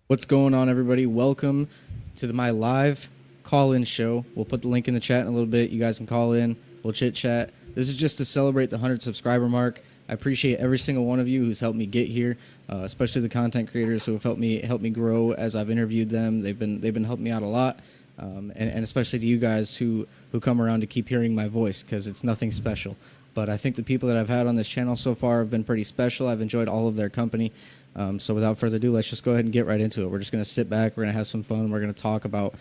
What's going on, everybody? Welcome to my live call-in show. We'll put the link in the chat in a little bit. You guys can call in. We'll chit-chat. This is just to celebrate the 100 subscriber mark. I appreciate every single one of you who's helped me get here, especially the content creators who have helped me grow as I've interviewed them. They've been helping me out a lot, and especially to you guys who come around to keep hearing my voice, because it's nothing special. But I think the people that I've had on this channel so far have been pretty special. I've enjoyed all of their company. So without further ado, let's just go ahead and get right into it. We're just going to sit back. We're going to have some fun. We're going to talk about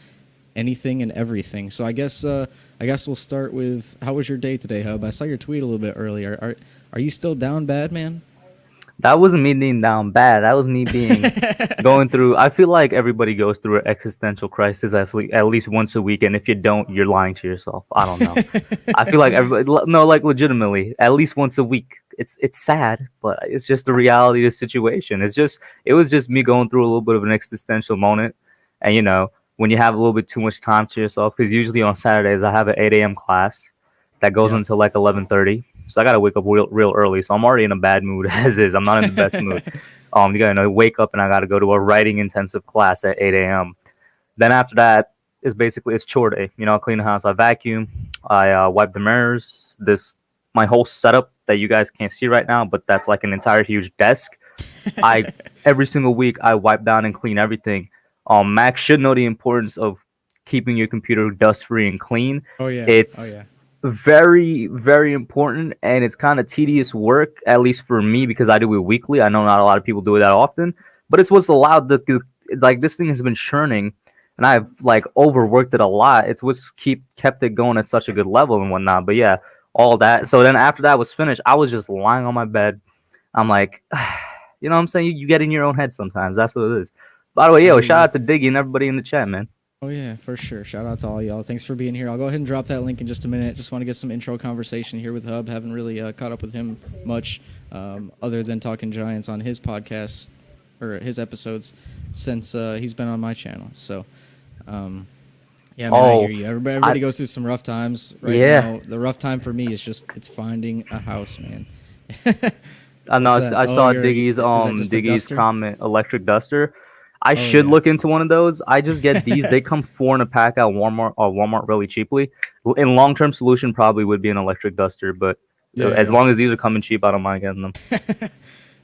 anything and everything. So I guess we'll start with, how was your day today, Hub? I saw your tweet a little bit earlier. Are you still down bad, man? That wasn't me being down bad. That was me being going through. I feel like everybody goes through an existential crisis at least once a week, and if you don't, you're lying to yourself. I don't know. I feel like everybody, no, like legitimately, at least once a week. It's sad, but it's just the reality of the situation. It was just me going through a little bit of an existential moment, and when you have a little bit too much time to yourself, because usually on Saturdays I have an 8 a.m. class that goes Yeah. until like 11:30. So I gotta wake up real early. So I'm already in a bad mood as is. I'm not in the best mood. You gotta wake up and I gotta go to a writing intensive class at 8 a.m. Then after that is basically it's chore day. I clean the house, I vacuum, I wipe the mirrors. My whole setup that you guys can't see right now, but that's like an entire huge desk. I Every single week I wipe down and clean everything. Max should know the importance of keeping your computer dust free and clean. Oh yeah. It's very, very important, and it's kind of tedious work, at least for me, because I do it weekly. I know not a lot of people do it that often, but it's what's allowed like this thing has been churning, and I've like overworked it a lot. It's what's kept it going at such a good level and whatnot. But yeah, all that. So then after that was finished, I was just lying on my bed. I'm like, you know what I'm saying? You get in your own head sometimes. That's what it is. By the way, shout out to Diggy and everybody in the chat, man. Oh yeah, for sure. Shout out to all y'all. Thanks for being here. I'll go ahead and drop that link in just a minute. Just want to get some intro conversation here with Hub. Haven't really caught up with him much, other than Talking Giants on his podcast or his episodes since he's been on my channel. So, yeah, man, I hear you. Everybody goes through some rough times right now. The rough time for me is it's finding a house, man. I know. I saw Diggy's comment, electric duster. I should look into one of those. I just get these. They come 4 in a pack at Walmart really cheaply. In long-term solution, probably would be an electric duster, but as long as these are coming cheap, I don't mind getting them.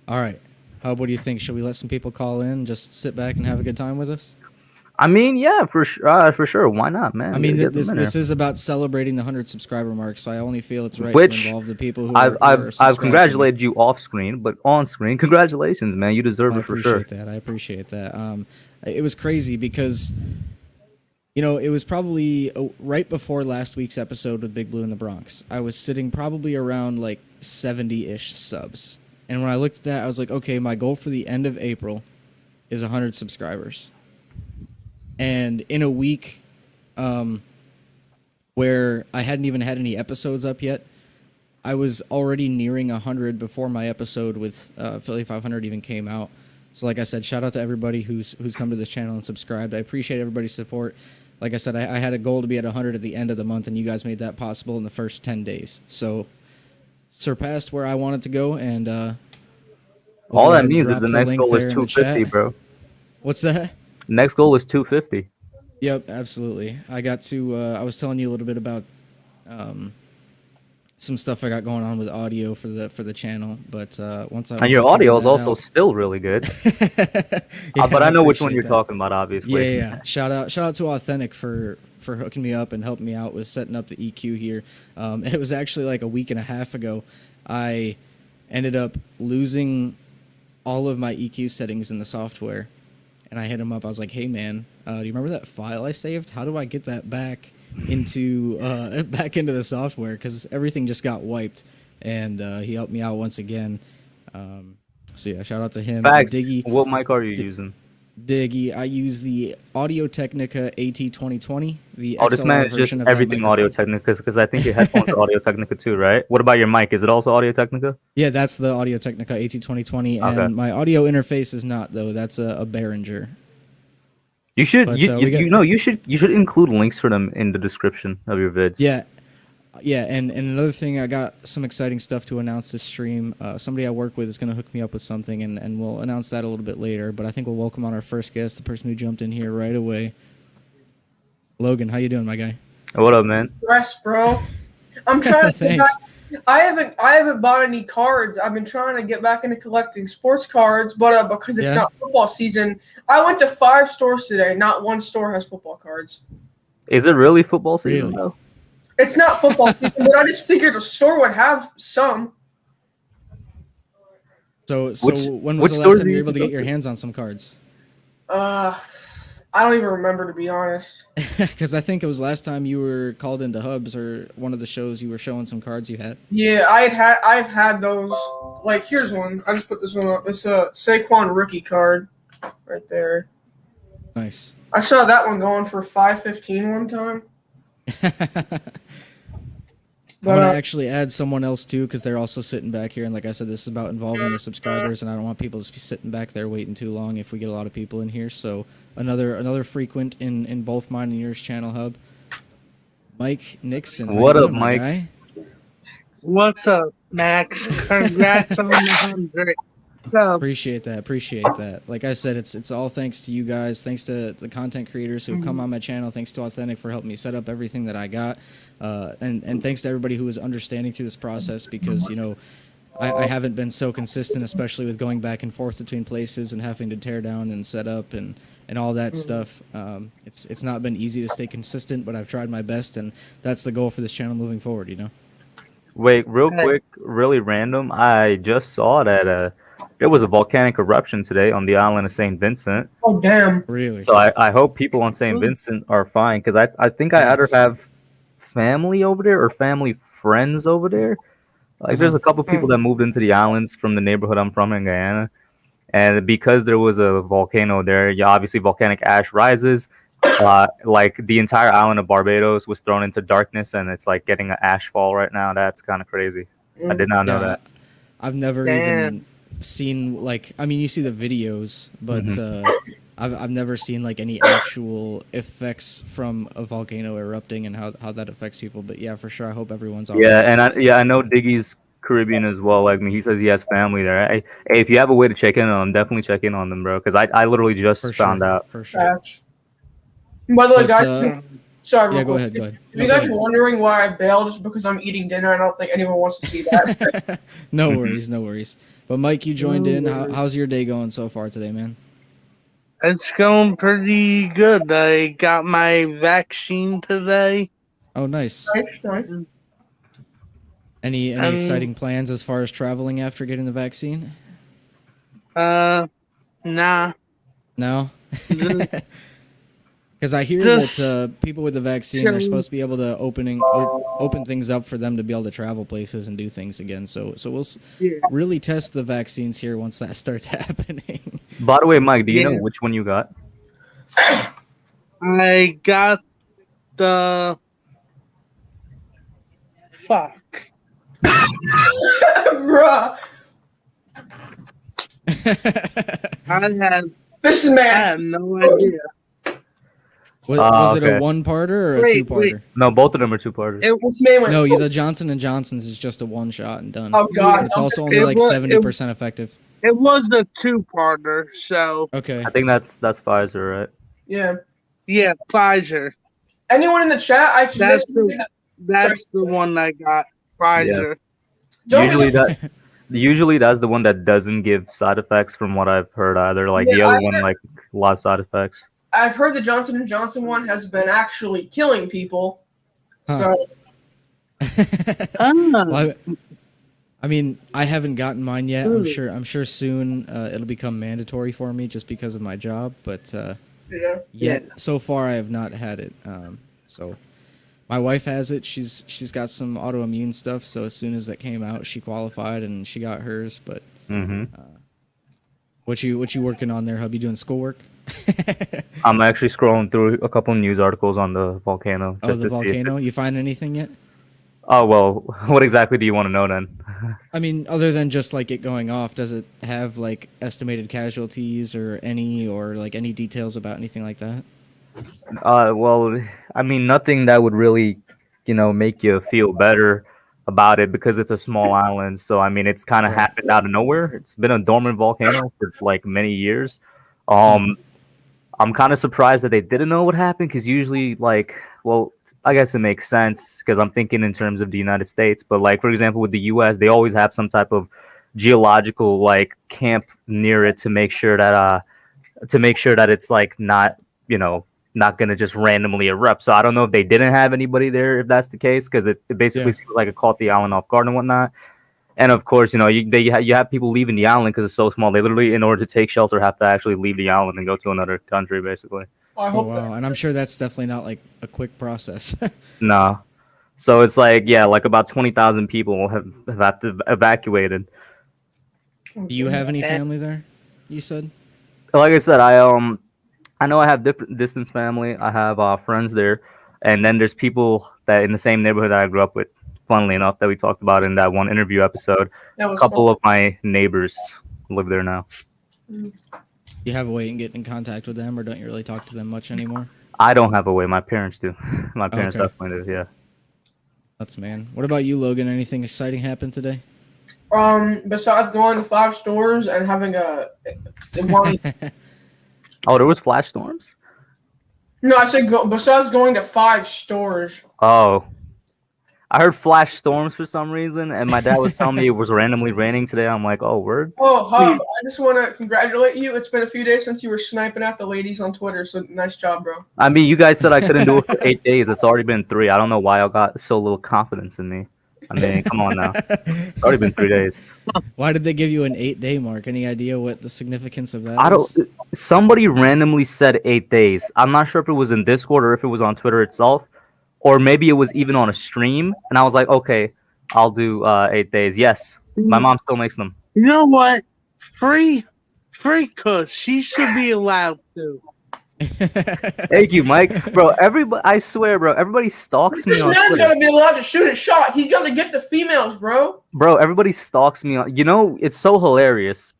All right. Hub, what do you think? Should we let some people call in, just sit back and have a good time with us? I mean, yeah, for sure. Why not, man? I mean, this is about celebrating the 100 subscriber mark, so I only feel it's right to involve the people who I've congratulated you off screen, but on screen, congratulations, man. You deserve it for sure. I appreciate that. It was crazy because, it was probably right before last week's episode with Big Blue in the Bronx. I was sitting probably around like 70-ish subs. And when I looked at that, I was like, okay, my goal for the end of April is 100 subscribers. And in a week where I hadn't even had any episodes up yet, I was already nearing 100 before my episode with Philly 500 even came out. So like I said, shout out to everybody who's come to this channel and subscribed. I appreciate everybody's support. Like I said, I had a goal to be at 100 at the end of the month, and you guys made that possible in the first 10 days. So surpassed where I wanted to go, and all that means is the next goal is 250, bro. What's that? Next goal is 250. Yep, absolutely. I got to. I was telling you a little bit about some stuff I got going on with audio for the channel, but and your audio is also still really good. But I know which one you're talking about, obviously. Yeah. Shout out to Authentic for hooking me up and helping me out with setting up the EQ here. It was actually like a week and a half ago. I ended up losing all of my EQ settings in the software. And I hit him up. I was like, "Hey, man, do you remember that file I saved? How do I get that back into the software? Because everything just got wiped." And he helped me out once again. So yeah, shout out to him. Facts. Diggy, what mic are you using? Diggy, I use the Audio Technica AT2020. This man is just everything Audio Technica, because I think your headphones are Audio Technica too, right? What about your mic? Is it also Audio Technica? Yeah, that's the Audio Technica AT2020, and my audio interface is not, though. That's a Behringer. You should you should include links for them in the description of your vids. Yeah. Yeah, and another thing, I got some exciting stuff to announce this stream. Somebody I work with is going to hook me up with something, and we'll announce that a little bit later. But I think we'll welcome on our first guest, the person who jumped in here right away. Logan, how you doing, my guy? What up, man? Rest, bro. I'm trying to get Thanks. back. I haven't bought any cards. I've been trying to get back into collecting sports cards, but because it's Yeah. not football season, I went to 5 stores today. Not one store has football cards. Is it really football season Really? though? It's not football season, but I just figured a store would have some. So Which- when which was the stores last time do you were you able to go get your to? hands on some cards? I don't even remember, to be honest. Because I think it was last time you were called into Hubs or one of the shows, you were showing some cards you had. Yeah, I've had those. Like, here's one. I just put this one up. It's a Saquon rookie card, right there. Nice. I saw that one going for $5.15 one time. I'm gonna But actually add someone else too, because they're also sitting back here, and like I said, this is about involving the subscribers, and I don't want people to be sitting back there waiting too long if we get a lot of people in here. So another frequent in both mine and yours channel hub, Mike Nixon. How What you up, doing, my Mike? guy? What's up, Max? Congrats on the 100. Appreciate that. Like I said, it's all thanks to you guys. Thanks to the content creators who have come on my channel. Thanks to Authentic for helping me set up everything that I got. And thanks to everybody who was understanding through this process, because, you know, I haven't been so consistent, especially with going back and forth between places and having to tear down and set up and all that stuff. It's not been easy to stay consistent, but I've tried my best, and that's the goal for this channel moving forward, you know? Wait, real Hey. quick, really random. I just saw that there was a volcanic eruption today on the island of St. Vincent. oh damn. Really? So I hope people on St. Vincent are fine, because I think I either Thanks. have family over there or family friends over there. Like, there's a couple people that moved into the islands from the neighborhood I'm from in Guyana. And because there was a volcano there, yeah, obviously volcanic ash rises. Like, the entire island of Barbados was thrown into darkness, and it's like getting an ash fall right now. That's kind of crazy. I did not know Yeah, that. I've never even seen, like, I mean, you see the videos, but I've never seen like any actual effects from a volcano erupting and how that affects people. But yeah, for sure, I hope everyone's all Yeah, right. and I know Diggy's Caribbean as well. Like me, he says he has family there. Hey, if you have a way to check in on them, definitely check in on them, bro. Because I literally just For found sure, out. for sure. Patch. By the way, But, guys, sorry, Yeah, real go quick. ahead, go ahead. If No, you go guys ahead. are wondering why I bailed, it's because I'm eating dinner. I don't think anyone wants to see that. No worries, no worries. But Mike, you joined in. How's your day going so far today, man? It's going pretty good. I got my vaccine today. Oh, nice. Nice. Any exciting plans as far as traveling after getting the vaccine? Nah. No. Just, Because I hear Just that people with the vaccine are chilling. supposed to be able to open things up for them to be able to travel places and do things again. So we'll yeah. really test the vaccines here once that starts happening. By the way, Mike, do you know Yeah. which one you got? I got the. Fuck. Bruh. This is I man. have no idea. Was it okay. a one-parter or a Wait, two-parter? No, both of them are two-parters. It This man went. No, the Johnson and Johnson's is just a one shot and done. Oh But god. it's also only It like wa- 70% effective. it was a two-parter, so Okay. I think that's Pfizer, right? Yeah. yeah, Pfizer. Anyone in the chat? I suggest. That's the one I got. Pfizer. Usually that's the one that doesn't give side effects, from what I've heard either. Like the Yeah, other I one, like a lot of side effects. I've heard the Johnson & Johnson one has been actually killing people. Huh. So Well, I mean, I haven't gotten mine yet. I'm sure soon it'll become mandatory for me just because of my job. But yeah. yet so far I have not had it. So my wife has it. She's got some autoimmune stuff. So as soon as that came out, she qualified and she got hers. But hmm what you working on there, hub? You doing schoolwork? I'm actually scrolling through a couple news articles on the volcano. Oh, Just the to see if volcano. it's- You find anything yet? Oh well, what exactly do you want to know then? I mean, other than just like it going off, does it have like estimated casualties or like any details about anything like that? Well, I mean, nothing that would really make you feel better about it because it's a small island. So I mean, it's kind of Right. happened out of nowhere. It's been a dormant volcano for like many years. Hmm. I'm kind of surprised that they didn't know what happened because usually, like, well, I guess it makes sense because I'm thinking in terms of the United States. But like, for example, with the U.S., they always have some type of geological like camp near it to make sure that it's like not not gonna just randomly erupt. So I don't know if they didn't have anybody there if that's the case because it basically Yeah. seems like it caught the island off guard and whatnot. And of course, you have people leaving the island because it's so small. They literally, in order to take shelter, have to actually leave the island and go to another country, basically. I Oh hope wow, and I'm sure that's definitely not like a quick process. No, so it's like like about 20,000 people have had to evacuated. Do you have any family there? You said. Like I said, I know I have different distance family. I have friends there, and then there's people that in the same neighborhood that I grew up with. Funnily enough, that we talked about in that one interview episode. that A was couple fun. of my neighbors live there now. You have a way in getting in contact with them, or don't you really talk to them much anymore? I don't have a way. My parents do. My parents Okay. definitely do. Yeah. That's man. What about you, Logan? Anything exciting happened today? Besides going to 5 stores and having one. Oh, there was flash storms. No, I said besides going to 5 stores. Oh, I heard flash storms for some reason, and my dad was telling me it was randomly raining today. I'm like, oh, word. Oh, Hub, I just want to congratulate you. It's been a few days since you were sniping at the ladies on Twitter, so nice job, bro. I mean, you guys said I couldn't do it for 8 days. It's already been 3. I don't know why y'all got so little confidence in me. I mean, come on now. It's already been 3 days. Why did they give you an 8-day mark? Any idea what the significance of that I is? don't. Somebody randomly said 8 days. I'm not sure if it was in Discord or if it was on Twitter itself, or maybe it was even on a stream. And I was like, okay, I'll do 8 days. Yes, my mom still makes them. You know what? Free Kush. She should be allowed to. Thank you, Mike. Bro, everybody, I swear, bro, everybody stalks me This on man's Twitter. got to be allowed to shoot a shot. He's got to get the females, bro. Bro, everybody stalks me on. It's so hilarious.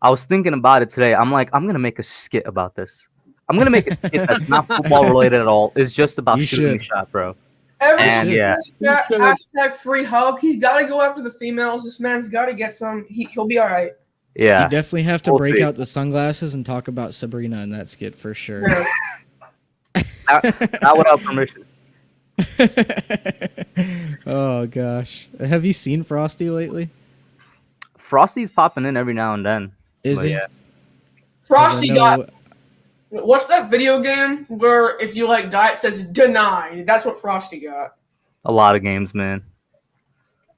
I was thinking about it today. I'm like, I'm gonna make a skit about this. I'm gonna make a skit that's not football related at all. It's just about You shooting should. a shot, bro. Every And single yeah, hashtag free hub. He's got to go after the females. This man's got to get some. He'll be all right. yeah. You definitely have to We'll break see. out the sunglasses and talk about Sabrina in that skit for sure. Yeah. Not without permission. Oh gosh, have you seen Frosty lately? Frosty's popping in every now and then. Is But he? yeah. 'Cause Frosty I got. know- What's that video game where if you like die it says denied? That's what Frosty got. A lot of games, man.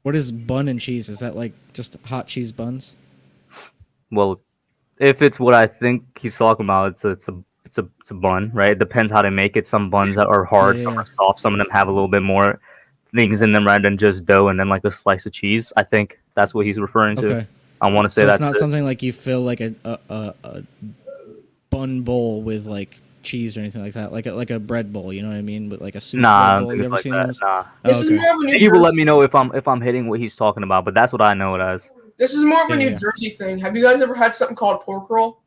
What is bun and cheese? Is that like just hot cheese buns? Well, if it's what I think he's talking about, it's a bun, right? It depends how they make it. Some buns that are hard, some Yeah. are soft. Some of them have a little bit more things in them rather than just dough and then like a slice of cheese. I think that's what he's referring to. Okay, I want to say so that's it's not it. something like you fill like a bun bowl with like cheese or anything like that, like a bread bowl. You know what I mean? But like a soup Nah, I bread don't bowl. think You it's ever like seen that. those? Nah. Oh, This is okay. more of a New He will Jersey. let me know if I'm hitting what he's talking about, but that's what I know it as. This is more of a Yeah, New yeah. Jersey thing. Have you guys ever had something called pork roll?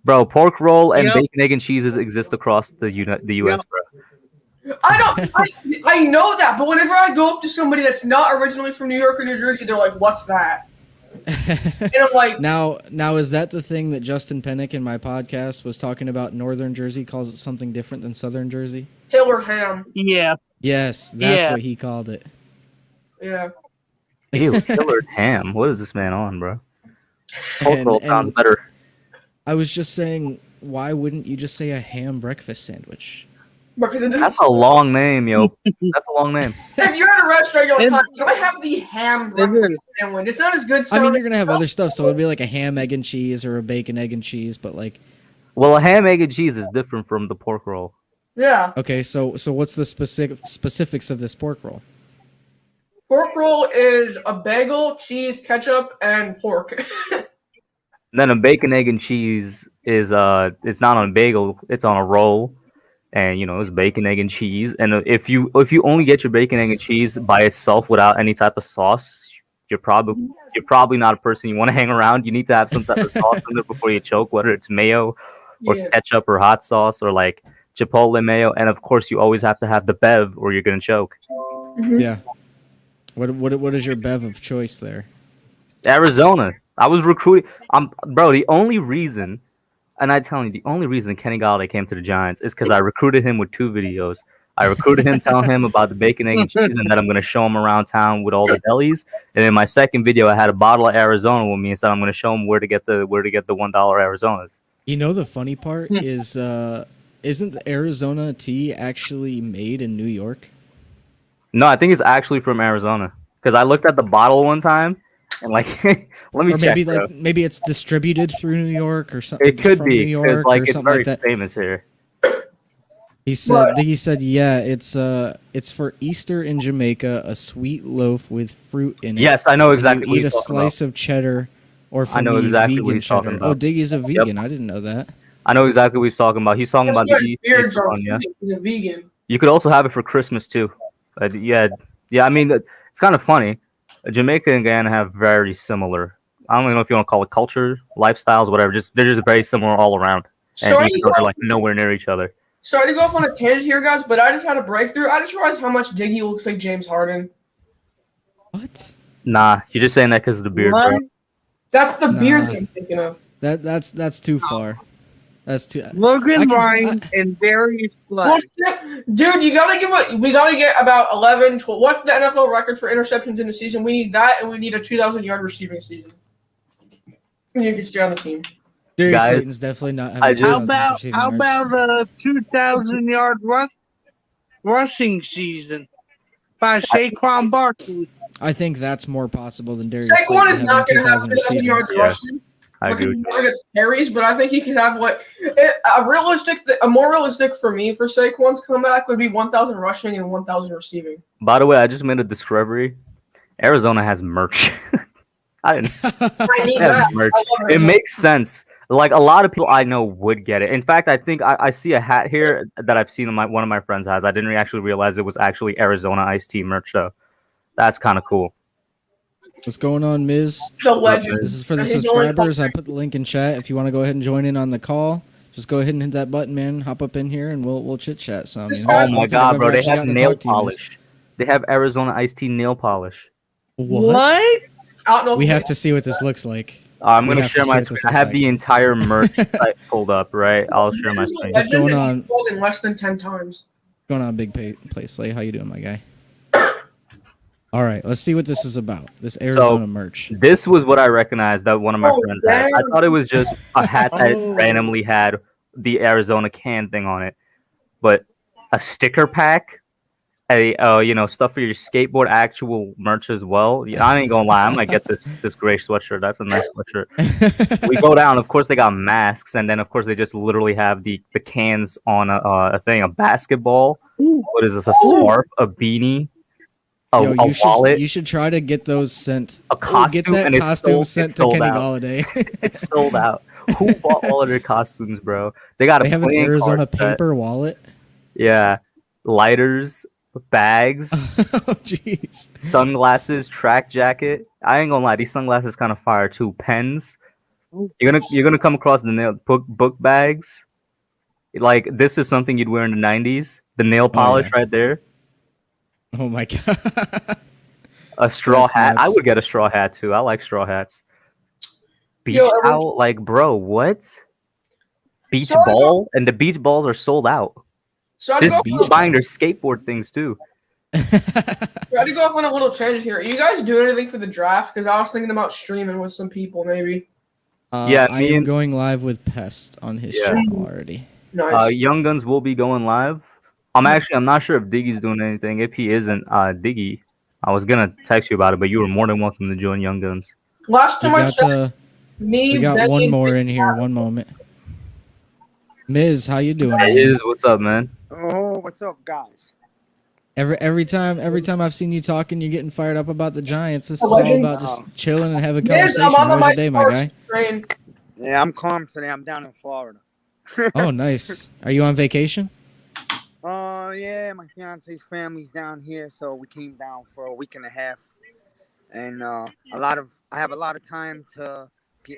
Bro, pork roll and Yep. bacon, egg, and cheeses exist across the U.S., bro. I know that, but whenever I go up to somebody that's not originally from New York or New Jersey, they're like, "What's that?" And I'm like, Now, is that the thing that Justin Pennick in my podcast was talking about? Northern Jersey calls it something different than Southern Jersey. "Hill or ham?" Yeah. Yes, that's Yeah. what he called it. Yeah. Ew, killer ham. What is this man on, bro? Pork And- roll and- sounds better. I was just saying, why wouldn't you just say a ham breakfast sandwich? Because it doesn't. That's a long name, yo. That's a long name. If you're at a restaurant, you're like, It- "Hi, "Can I have the ham It breakfast is. sandwich?" It's not as good. I mean, sounding- you're gonna have other stuff, so it'd be like a ham, egg, and cheese, or a bacon, egg, and cheese. But like, Well, a ham, egg, and cheese is different from the pork roll. Yeah. okay, so what's the specifics of this pork roll? Pork roll is a bagel, cheese, ketchup, and pork. Then a bacon, egg, and cheese is it's not on a bagel, it's on a roll, and it's bacon, egg, and cheese. And if you only get your bacon, egg, and cheese by itself without any type of sauce, you're probably not a person you want to hang around. You need to have some type of sauce in there before you choke, whether it's mayo or Yeah. ketchup or hot sauce or like Chipotle mayo, and of course you always have to have the bev or you're gonna choke. Mhm. Yeah. What is your bev of choice there? Arizona. I was recruiting. Bro. The only reason, and I tell you, the only reason Kenny Galladay came to the Giants is because I recruited him with 2 videos. I recruited him telling him about the bacon, egg, and cheese, and that I'm going to show him around town with all the delis. And in my second video, I had a bottle of Arizona with me and said I'm going to show him where to get the $1 Arizonas. You know the funny part is isn't the Arizona tea actually made in New York? No, I think it's actually from Arizona because I looked at the bottle one time and like, let me Or check. maybe Bro. maybe it's distributed through New York or something. It could from be New because York like or it's something very like that. famous here. He said yeah, it's for Easter in Jamaica, a sweet loaf with fruit in it. Yes, I know And exactly you what eat a he's talking about. slice of cheddar, or for know me, exactly what vegan he's talking cheddar. about. Oh, Diggy's a vegan. I didn't know that. I know exactly what he's talking about. He's talking That's about why the beards Easter are one, yeah. sweet. He's a vegan. You could also have it for Christmas too. Yeah. I mean, it's kind of funny. Jamaica and Guyana have very similar. I don't even know if you want to call it culture, lifestyles, whatever. They're just very similar all around, and Sorry, even though they're like nowhere near each other. sorry to go off on a tangent here, guys, but I just had a breakthrough. I just realized how much Diggy looks like James Harden. What? Nah, you're just saying that because of the beard, bro. What? That's the beard Nah. that I'm thinking of. That's too far. That's too. I Logan can- Ryan and Darius Well, Slay. dude, we gotta get about 11, 12. What's the NFL record for interceptions in a season? We need that, and we need a 2,000-yard receiving season. And you can stay on the team. Darius Guys, Slayton's definitely not I having. just- 2,000 How receiving yards. about a 2,000-yard rushing season by Saquon Barkley? I think that's more possible than Darius Saquon Slayton is not having going to have 2,000 2,000 receiving. yards Yeah. rushing. I Because agree. he never gets carries, but I think he could have a more realistic for me for Saquon's comeback would be 1,000 rushing and 1,000 receiving. By the way, I just made a discovery. Arizona has merch. I didn't. I need They have that. merch. I love It makes sense. Like a lot of people I know would get it. In fact, I think I see a hat here that I've seen one of my friends has. I didn't actually realize it was actually Arizona iced tea merch though. That's kind of cool. What's going on, Miz? The legend. This is for the And he's only subscribers. I put the link in chat. If you want to go ahead and join in on the call, just go ahead and hit that button, man. Hop up in here and we'll chit chat some. You know? I Oh don't my think god, I've bro! ever They actually have gotten to nail talk to you, Miz. polish. They have Arizona iced tea nail polish. What? I don't know. We have to see what this looks like. I'm We gonna have to share see my what screen. this I looks have like. the entire merch site pulled up, right? I'll share my screen. What's going on? In less than 10 times. Going on, big play Slay. How you doing, my guy? All right, let's see what this is about. This Arizona merch. This was what I recognized that one of my Oh, friends had. I damn. thought it was just a hat that Oh. randomly had the Arizona can thing on it, but a sticker pack, stuff for your skateboard, actual merch as well. Yeah, I ain't gonna lie, I'm gonna get this gray sweatshirt. That's a nice sweatshirt. We go down. Of course, they got masks, and then of course they just literally have the cans on a thing, a basketball. What is this? A scarf, a beanie, a wallet. You should try to get those sent. A costume, Get that and it's costume sold- sent it's to sold Kenny out. Galladay. It's sold out. Who bought all of their costumes, bro? They got They a have an playing Arizona card set. paper wallet. Yeah, lighters, bags, Oh, jeez. sunglasses, track jacket. I ain't gonna lie, these sunglasses kind of fire too. Pens. You're gonna come across the nail book bags. Like this is something you'd wear in the '90s. The nail polish yeah. right there. Oh my god. A straw That's hat. I nuts. would get a straw hat too. I like straw hats. Beach Yo, everyone- towel, like bro, what? Beach So I go- ball, and the beach balls are sold out. So I This go, beach buying their skateboard things too. I had to go off on a little tangent here. Are you guys doing anything for the draft? Because I was thinking about streaming with some people, maybe. Yeah, I me am and- going live with Pest on his Yeah. channel already. Nice. Young Guns will be going live. I'm not sure if Diggy's doing anything. If he isn't, Diggy, I was gonna text you about it, but you were more than welcome to join Young Guns. Last We time I got checked, me, we got Benny, one and more Big in here. One moment. Miz, how you doing? Man? Is what's up, man? Oh, what's up, guys? Every time I've seen you talking, you're getting fired up about the Giants. This is all Legend. about just chilling and having Miz, conversation. I'm on the How's your mic day, my guy? first, train. Yeah, I'm calm today. I'm down in Florida. Oh, nice. Are you on vacation? Yeah, my fiance's family's down here, so we came down for a week and a half, and I have a lot of time to.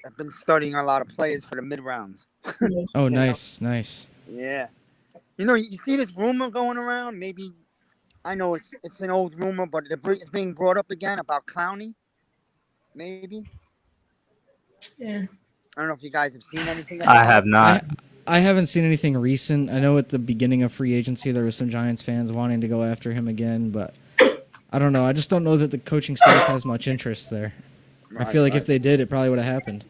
I've been studying a lot of players for the mid rounds. Oh, nice. Yeah, You know, you see this rumor going around. Maybe I know it's an old rumor, but it's being brought up again about Clowney. Maybe Yeah. I don't know if you guys have seen anything. I have not. I haven't seen anything recent. I know at the beginning of free agency there were some Giants fans wanting to go after him again, but I don't know. I just don't know that the coaching staff has much interest there. I feel like if they did, it probably would have happened.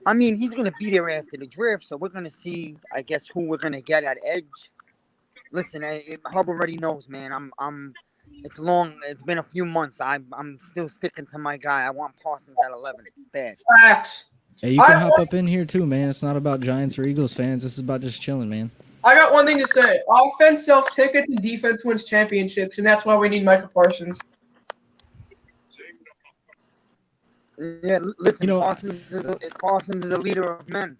I mean, he's going to be there after the draft, so we're going to see, I guess, who we're going to get at edge. Listen, Hub already knows, man. It's long. It's been a few months. I'm still sticking to my guy. I want Parsons at 11. Bad. Facts. Hey, you can hop up in here too, man. It's not about Giants or Eagles fans. This is about just chilling, man. I got one thing to say. Offense sells tickets and defense wins championships, and that's why we need Micah Parsons. Yeah, listen, You know, Parsons is a leader of men.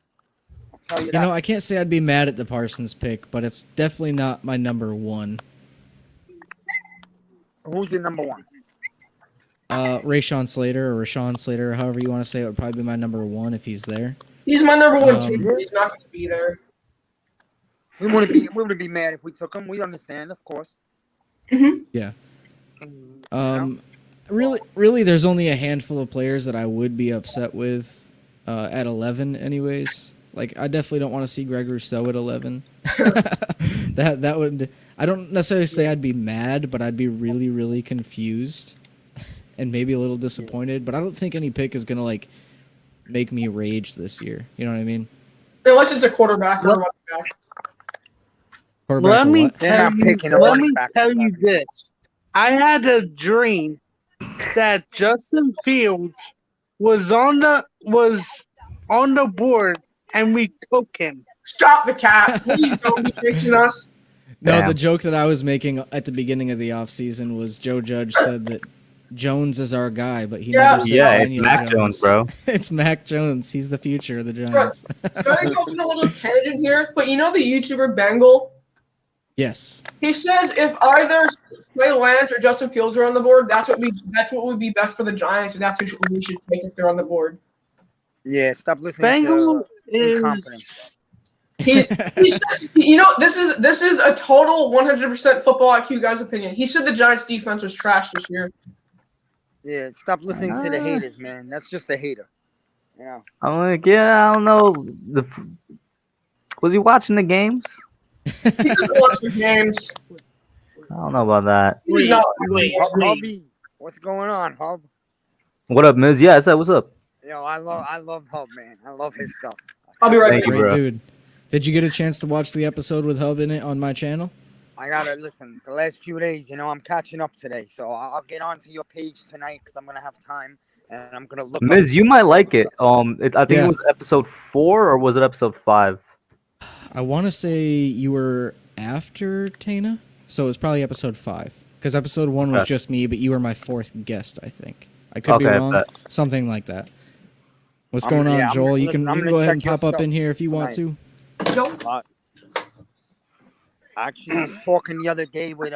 I'll tell you You that. know, I can't say I'd be mad at the Parsons pick, but it's definitely not my number one. Who's your number one? Rashawn Slater or Rashawn Slater, however you want to say it, would probably be my number one if he's there. He's my number one Um, too, but he's not going to be there. We wouldn't be mad if we took him. We understand, of course. Yeah. Really, there's only a handful of players that I would be upset with at 11, anyways. Like, I definitely don't want to see Greg Rousseau at 11. that would. I don't necessarily say I'd be mad, but I'd be really, really confused and maybe a little disappointed. But I don't think any pick is gonna like make me rage this year. You know what I mean? Unless it's a quarterback or a running back. Quarterback Let or me what? They're tell not you. picking a Let running me back. tell you this. I had a dream that Justin Fields was on the board and we took him. Stop the cat. Please don't be fixing us. No, Damn. the joke that I was making at the beginning of the offseason was Joe Judge said that Jones is our guy, but he Yeah. never said Yeah, it's Daniel Mac Jones, bro. It's Mac Jones. He's the future of the Giants. Sorry to go on a little tangent here, but you know the YouTuber Bengal? Yes. He says if either Trey Lance or Justin Fields are on the board, that's what would be best for the Giants, and that's who we should take if they're on the board. Yeah, stop listening Bengal to incompetence. is. You know, this is a total 100% football IQ guy's opinion. He said the Giants' defense was trash this year. Yeah, stop listening to the haters, man. That's just a hater. Yeah. I'm like, yeah, I don't know. Was he watching the games? He doesn't watch the games. I don't know about that. He's not. Hubby, what's going on, Hub? What up, Miz? Yeah, I said, what's up? Yo, I love Hub, man. I love his stuff. I'll be right Thank back. you, Great bro. dude. Did you get a chance to watch the episode with Hub in it on my channel? I gotta listen. The last few days, I'm catching up today, so I'll get onto your page tonight because I'm gonna have time and I'm gonna look. Miz, up you might like it. I think Yeah. it was episode 4 or was it episode 5? I want to say you were after Tana, so it was probably episode 5. Because episode 1 was Okay. just me, but you were my 4th guest, I think. I could be Okay, wrong. bet. Something like that. What's I'm going gonna- on, yeah, I'm Joel? gonna You listen. can I'm you can gonna go ahead and check your pop up stuff in here if you want tonight. to. Don't- I actually was talking the other day with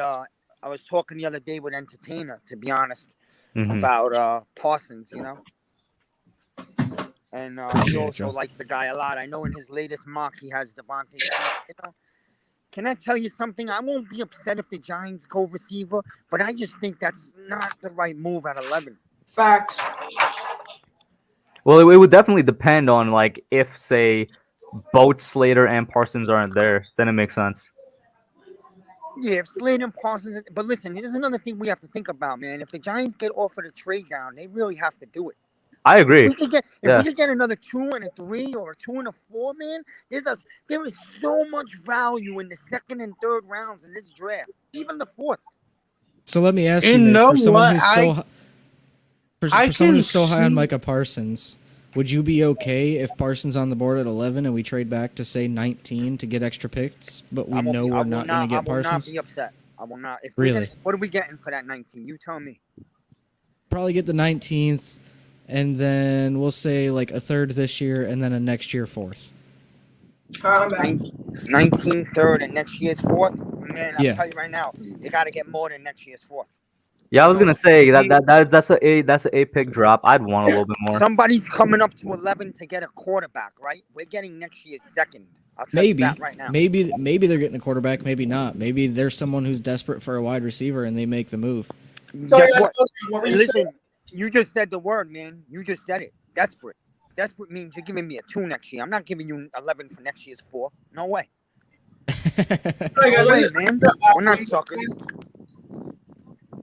Entertainer, to be honest, Mhm. about Parsons, and he Appreciate it, also Joe. likes the guy a lot. I know in his latest mock he has Devontae Smith. Can I tell you something? I won't be upset if the Giants go receiver, but I just think that's not the right move at 11. Facts. Well, it would definitely depend on, like, if, say, both Slater and Parsons aren't there, then it makes sense. Yeah, if Slater and Parsons, but listen, there's another thing we have to think about, man. If the Giants get offered a trade down, they really have to do it. I agree. If we Yeah. could get another 2 and a 3 or a 2 and a 4, man, there is so much value in the 2nd and 3rd rounds in this draft, even the 4th. So let me ask you, You this: know for someone what? who's so for I someone can who's so high on see- Micah Parsons, would you be okay if Parsons on the board at 11 and we trade back to say 19 to get extra picks, but we know we're not going to get I will not Parsons? be upset. I will not. Really? What are we getting for that 19? You tell me. Probably get the 19th, and then we'll say like a third this year, and then a next year 4th. I'm back. 19 third and next year's 4th. Man, I'll Yeah. tell you right now, you got to get more than next year's 4th. Yeah, I was gonna say that's a A pick drop. I'd want a little bit more. Somebody's coming up to 11 to get a quarterback, right? We're getting next year's 2nd. I'll tell you Maybe, that right now. maybe they're getting a quarterback. Maybe not. Maybe there's someone who's desperate for a wide receiver and they make the move. Sorry, Guess what? what were you Listen, you just said the word, man. You just said it. Desperate. Desperate means you're giving me a 2 next year. I'm not giving you 11 for next year's 4. No way. saying? No way, man. We're not suckers.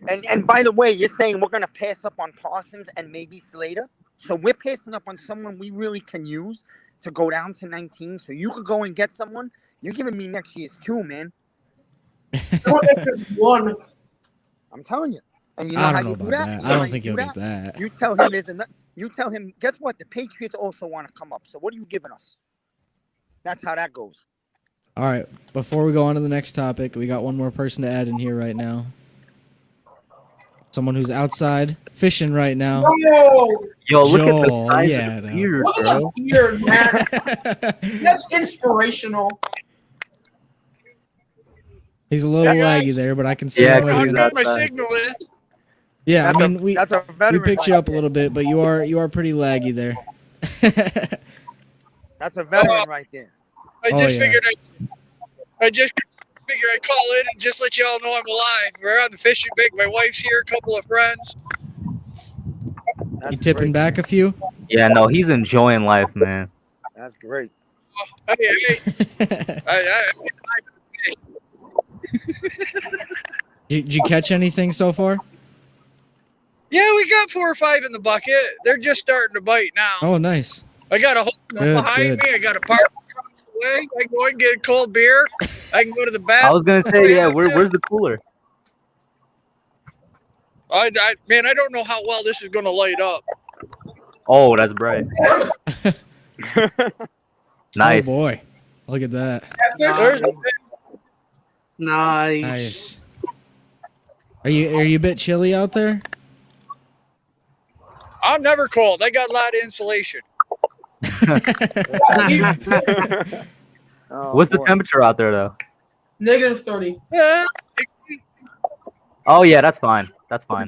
And by the way, you're saying we're gonna pass up on Parsons and maybe Slater. So we're passing up on someone we really can use to go down to 19. So you could go and get someone. You're giving me next year's 2, man. One. I'm telling you. And you know I how don't know you do about that? that. You know I how don't you think do he'll that? get that. You tell him there's enough. You tell him. Guess what? The Patriots also want to come up. So what are you giving us? That's how that goes. All right. Before we go on to the next topic, we got one more person to add in here right now. Someone who's outside fishing right now. Oh, Yo, look at the Joel, size yeah, of the no. beard, look at bro. the beard, man. That's inspirational. He's a little Yeah, laggy guys. there, but I can see Yeah, him I right don't he's know here. what my outside. signal is. Yeah, I That's mean we that's a we veteran. picked you right up a there. little bit, but you are pretty laggy there. That's a veteran right there. I Oh, just yeah. figured I'd call in and just let you all know I'm alive. We're on the fishing big. My wife's here, a couple of friends. That's You tipping great. back a few? Yeah, no, he's enjoying life, man. That's great. Did you catch anything so far? Yeah, we got 4 or 5 in the bucket. They're just starting to bite now. Oh, nice. I got a hole Good, behind good. me. I got a park across the way. I can go and get a cold beer. I can go to the I bathroom. was gonna say, yeah, where's the cooler? Man, I don't know how well this is going to light up. Oh, that's bright. Nice. Oh boy. Look at that. There's Nice. Nice. Are you a bit chilly out there? I'm never cold. I got a lot of insulation. Oh, What's the boy. temperature out there, though? Negative 30. Yeah. Oh, yeah, that's fine. That's fine.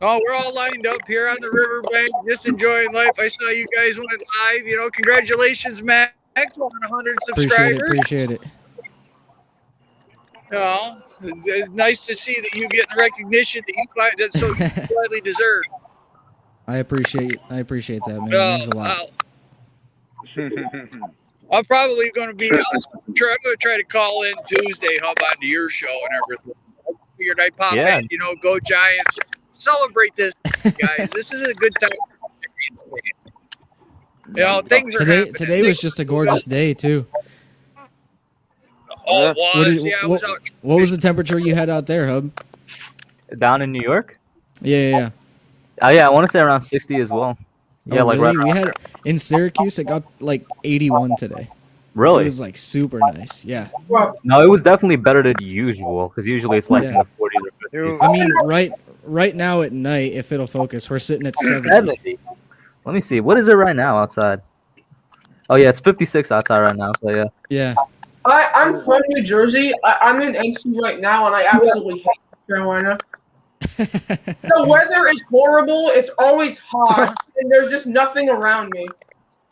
Oh, we're all lined up here on the riverbank, just enjoying life. I saw you guys went live. You know, congratulations, Max, on 100 subscribers. Appreciate it. You know, it's nice to see that you get the recognition that you that's so gladly deserved. I appreciate that, man. It means a lot. I'm probably going to be. I'm going to try to call in Tuesday. Hop onto your show and everything. I figured I'd pop Yeah. in. You know, go Giants. Celebrate this, guys. This is a good time. You know, things are happening. Today was just a gorgeous day too. Oh, it What was. did- Yeah, I was out. What was the temperature you had out there, Hub? Down in New York? Yeah. Oh, yeah, I want to say around 60 as well. Yeah, Oh, like really? right We around had in Syracuse. It got like 81 today. It Really? was like super nice. Yeah. Well, No, it was definitely better than usual because usually it's like Yeah. in the 40s or 50s. Dude, I mean, right now at night, if it'll focus, we're sitting at 70. 70. Let me see. What is it right now outside? Oh, yeah, it's 56 outside right now. So, yeah. Yeah. I'm from New Jersey. I'm in NC right now, and I absolutely hate Carolina. The weather is horrible. It's always hot, and there's just nothing around me.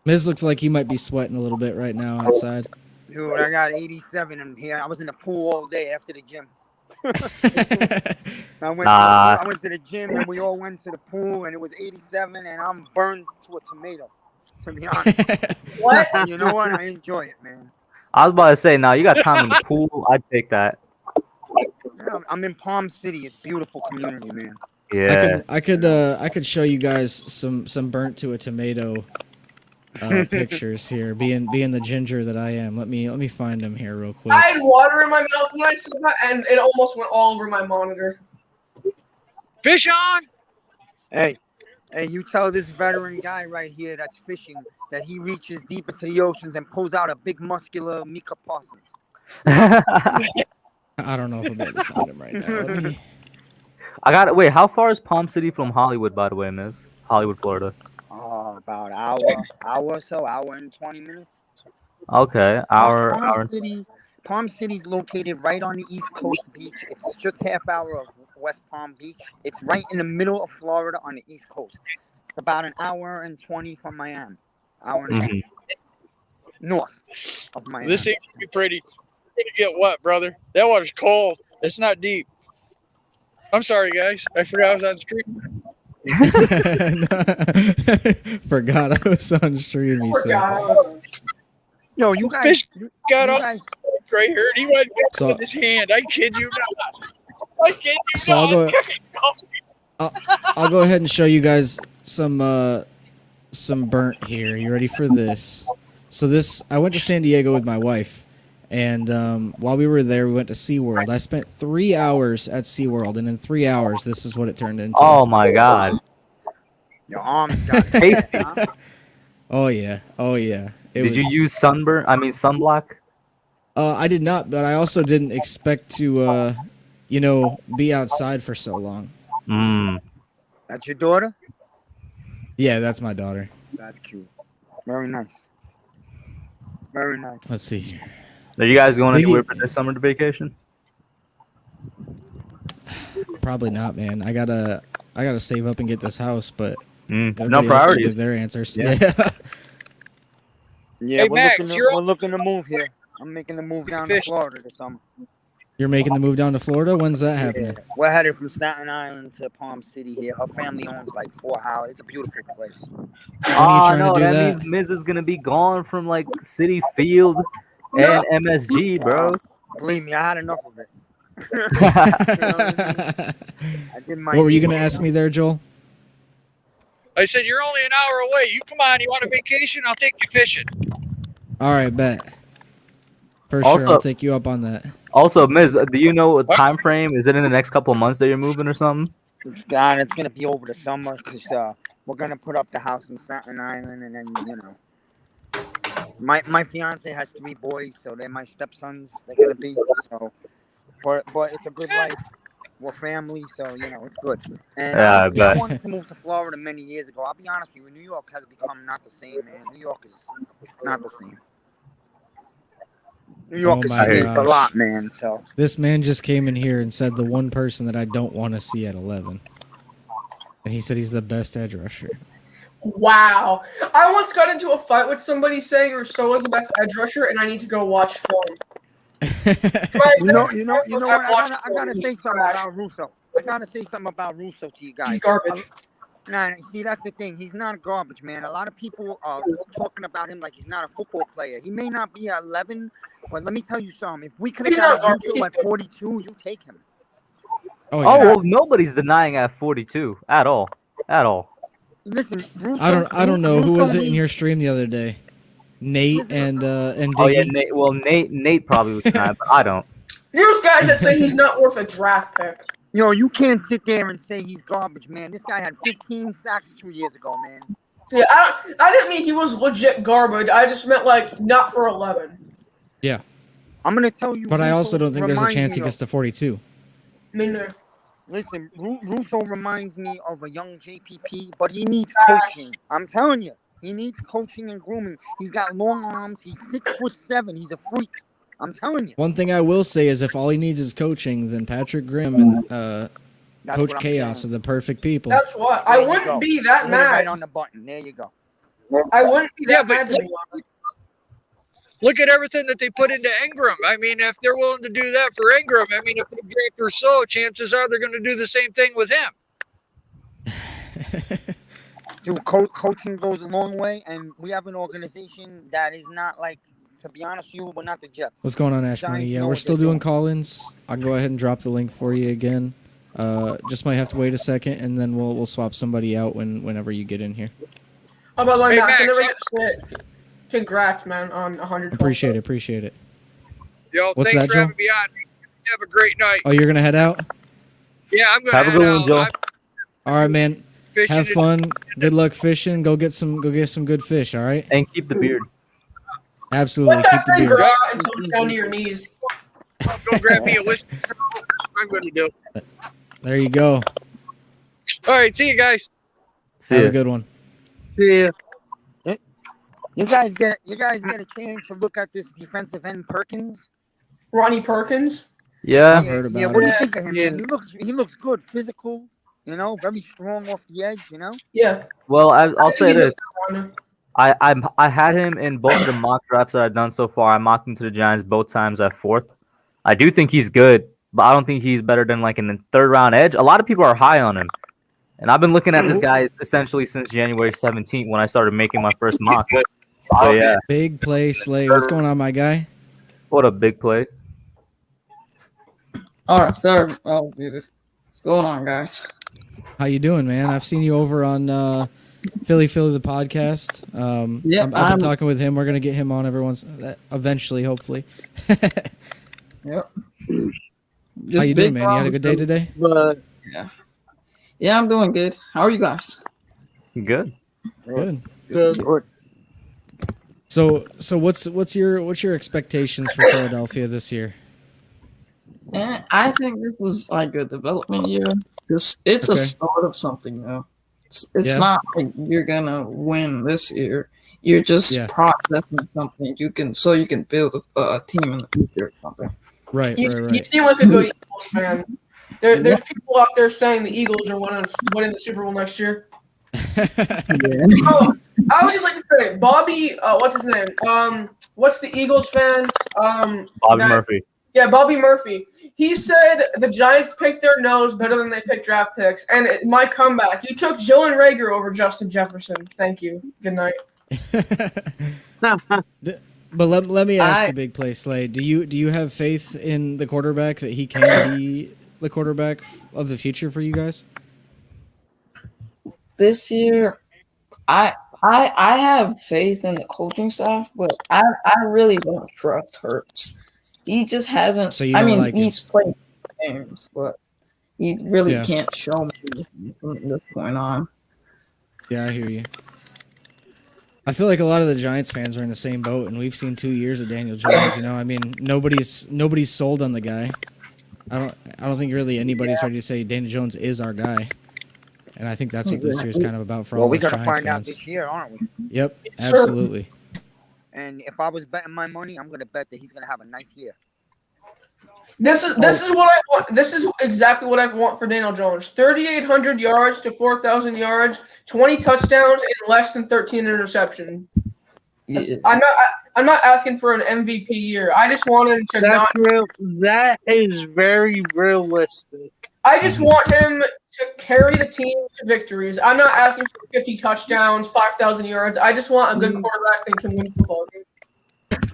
Miz looks like he might be sweating a little bit right now outside. dude, I got 87 in here. I was in the pool all day after the gym. I went to the gym and we all went to the pool and it was 87 and I'm burned to a tomato, to be honest. What? And you know what? I enjoy it, man. I was about to say, now you got time in the pool. I'd take that. Yeah, I'm in Palm City. It's a beautiful community, man. Yeah. I could show you guys some burnt to a tomato pictures here. Being the ginger that I am, let me find them here real quick. I had water in my mouth when I said that, and it almost went all over my monitor. Fish on. Hey, you tell this veteran guy right here that's fishing that he reaches deep into the oceans and pulls out a big muscular Mika Parsons. I don't know if I'm able to find him right now. Let me, I got it. Wait, how far is Palm City from Hollywood, by the way, Miss? Hollywood, Florida. Oh, about hour or so, hour and 20 minutes. Okay, hour. Palm City's located right on the East Coast beach. It's just half hour of West Palm Beach. It's right in the middle of Florida on the East Coast. It's about an hour and 20 from Miami. Hour and 20. north of Miami. This ain't gonna be pretty. You're gonna get wet, brother. That water's cold. It's not deep. I'm sorry, guys. I forgot I was on stream. Forgot I was on stream. He said. Yo, you guys, Fish you got up guys, right here. He went So- with his hand. I kid you not. I kid you So I'll not. go- I'll go ahead and show you guys some burnt here. You ready for this? So this, I went to San Diego with my wife, and while we were there, we went to SeaWorld. I spent 3 hours at SeaWorld, and in 3 hours, this is what it turned into. Oh my god. your arms got Tasty. Oh yeah, oh yeah. Did you use sunblock? I did not, but I also didn't expect to, be outside for so long. That's your daughter? Yeah, that's my daughter. That's cute. Very nice. Very nice. Let's see here. Are you guys going Did you- anywhere for this summer vacation? Probably not, man. I gotta save up and get this house, but No everybody else can priorities. give their answers. Yeah. Yeah, Hey, we're, Max, looking to, you're- we're looking to move here. I'm making the move down to Fish. Florida this summer. You're making the move down to Florida? When's that happening? We're headed from Staten Island to Palm City here. Her family owns like 4 houses. It's a beautiful place. When are you Oh trying no, to do that that? means Miz is gonna be gone from like City Field No. and MSG, bro. Believe me, I had enough of it. I did my What were you gonna ask me there, Joel? I said, you're only an hour away. You come on. You want a vacation? I'll take you fishing. All right, bet. For Also- sure, I'll take you up on that. Also, Miz, do you know what time frame? Is it in the next couple of months that you're moving or something? It's gone. It's gonna be over the summer because we're gonna put up the house in Staten Island, and then my fiance has 3 boys, so they're my stepsons. They're gonna be so, but it's a good life. We're family, so it's good. And Yeah, I I bet. wanted to move to Florida many years ago. I'll be honest with you, New York has become not the same, man. New York is not the same. New York Oh is my it's a gosh. lot, man. So This man just came in here and said the one person that I don't want to see at 11. And he said he's the best edge rusher. Wow. I once got into a fight with somebody saying Rousseau was the best edge rusher, and I need to go watch film. you know what? I gotta say something Trash. about Russo. I gotta say something about Russo to you guys. He's garbage. Nah, see, that's the thing. He's not garbage, man. A lot of people are talking about him like he's not a football player. He may not be at 11, but let me tell you something. If we could have He's not got garbage. Russo at 42, you take him. Oh, Oh, yeah. well, nobody's denying at 42 at all. At all. Listen, Russo, I don't know. Who Russo was it in needs- your stream the other day? Nate and Diggy? Oh yeah, Nate. Well, Nate probably was denied, but I don't. There's guys that say he's not worth a draft pick. You can't sit there and say he's garbage, man. This guy had 15 sacks 2 years ago, man. Yeah, I didn't mean he was legit garbage. I just meant like not for 11. I'm gonna tell you. But I Russo also don't think there's a reminds chance he me gets to 42. I mean, Listen, Russo reminds me of a young JPP, but he needs coaching. I'm telling you, he needs coaching and grooming. He's got long arms. He's 6'7". He's a freak. I'm telling you. One thing I will say is if all he needs is coaching, then Patrick Grimm and That's Coach what I'm Chaos are saying. the perfect people. that's what. There I you wouldn't go. be that Hit it right mad. on the button. There you go. I wouldn't be Yeah, that but mad to be honest. Look at everything that they put into Ingram. I mean, if they're willing to do that for Ingram, I mean, if they draft Rousseau, chances are they're going to do the same thing with him. Dude, coaching goes a long way, and we have an organization that is not like, to be honest with you, we're not the Jets. What's going on, Ash Giants Money? Yeah, know we're what still they're doing doing. call-ins. I'll go ahead and drop the link for you again. Just might have to wait a second, and then we'll swap somebody out whenever you get in here. How about like Hey, Max? I Max, never get to say it. Congrats, man, on 100. Appreciate it. Yo, What's thanks that, for Joe? having me on. Have a great night. Oh, you're gonna head out? Yeah, I'm going to Have a good one, Joe. All right, man. Fishing Have and- fun. Good luck fishing. Go get some good fish. All right. And keep the beard. Absolutely. Let Keep that the thing beard. grow out until it's down to your knees. Go grab me a list. I'm going to do it. There you go. All right, see you guys. See Have ya. a good one. See ya. You guys get a chance to look at this defensive end Perkins. Ronnie Perkins. Yeah. I've heard about Yeah, what do it. you think of him, Yeah. man? He looks good, physical, very strong off the edge, Yeah. Well, I'll I think say he's a this. good runner. I had him in both of the mock drafts that I've done so far. I mocked him to the Giants both times at fourth. I do think he's good, but I don't think he's better than like in the third round edge. A lot of people are high on him, and I've been looking at this guy essentially since January 17th when I started making my first mock. So yeah, Big play, Slay. What's going on, my guy? what a big play. All right, sorry. Oh, what's going on, guys? How you doing, man? I've seen you over on Philly the podcast. Yeah, I've been I'm- talking with him. We're gonna get him on eventually, hopefully. Yep. How you doing, man? You had a good day today? But Yeah, I'm doing good. How are you guys? Good. Good. Good. So what's your expectations for Philadelphia this year? And I think this is like a development year. It's Okay. a start of something, though. It's Yeah. not like you're gonna win this year. You're just Yeah. processing something you can build a team in the future or something. Right, You, right, you right. seem like a good Eagles fan. There's people out there saying the Eagles are winning the Super Bowl next year. Oh, I always like to say Bobby. What's his name? What's the Eagles fan? Bobby that- Murphy. Yeah, Bobby Murphy. He said the Giants picked their nose better than they picked draft picks. And my comeback, you took Jalen Rager over Justin Jefferson. Thank you. Good night. But let me ask I- a big play, Slay. Do you have faith in the quarterback that he can be the quarterback of the future for you guys? This year, I have faith in the coaching staff, but I really don't trust Hurts. He just hasn't. So you I don't mean, like him? he's played games, but he really Yeah. can't show me from this point on. Yeah, I hear you. I feel like a lot of the Giants fans are in the same boat, and we've seen 2 years of Daniel Jones. You know, I mean, nobody's sold on the guy. I don't think really anybody's ready to say Daniel Jones is our guy. And I think that's what this year's kind of about for Well, all we're those gonna Giants find out fans. this year, aren't we? Yep, Sure. absolutely. And if I was betting my money, I'm gonna bet that he's gonna have a nice year. This is what I want. This is exactly what I want for Daniel Jones. 3,800 yards to 4,000 yards, 20 touchdowns, and less than 13 interception. Yeah. I'm not asking for an MVP year. I just want him to not. that's real. That is very realistic. I just want him to carry the team to victories. I'm not asking for 50 touchdowns, 5,000 yards. I just want a good quarterback that can win football games.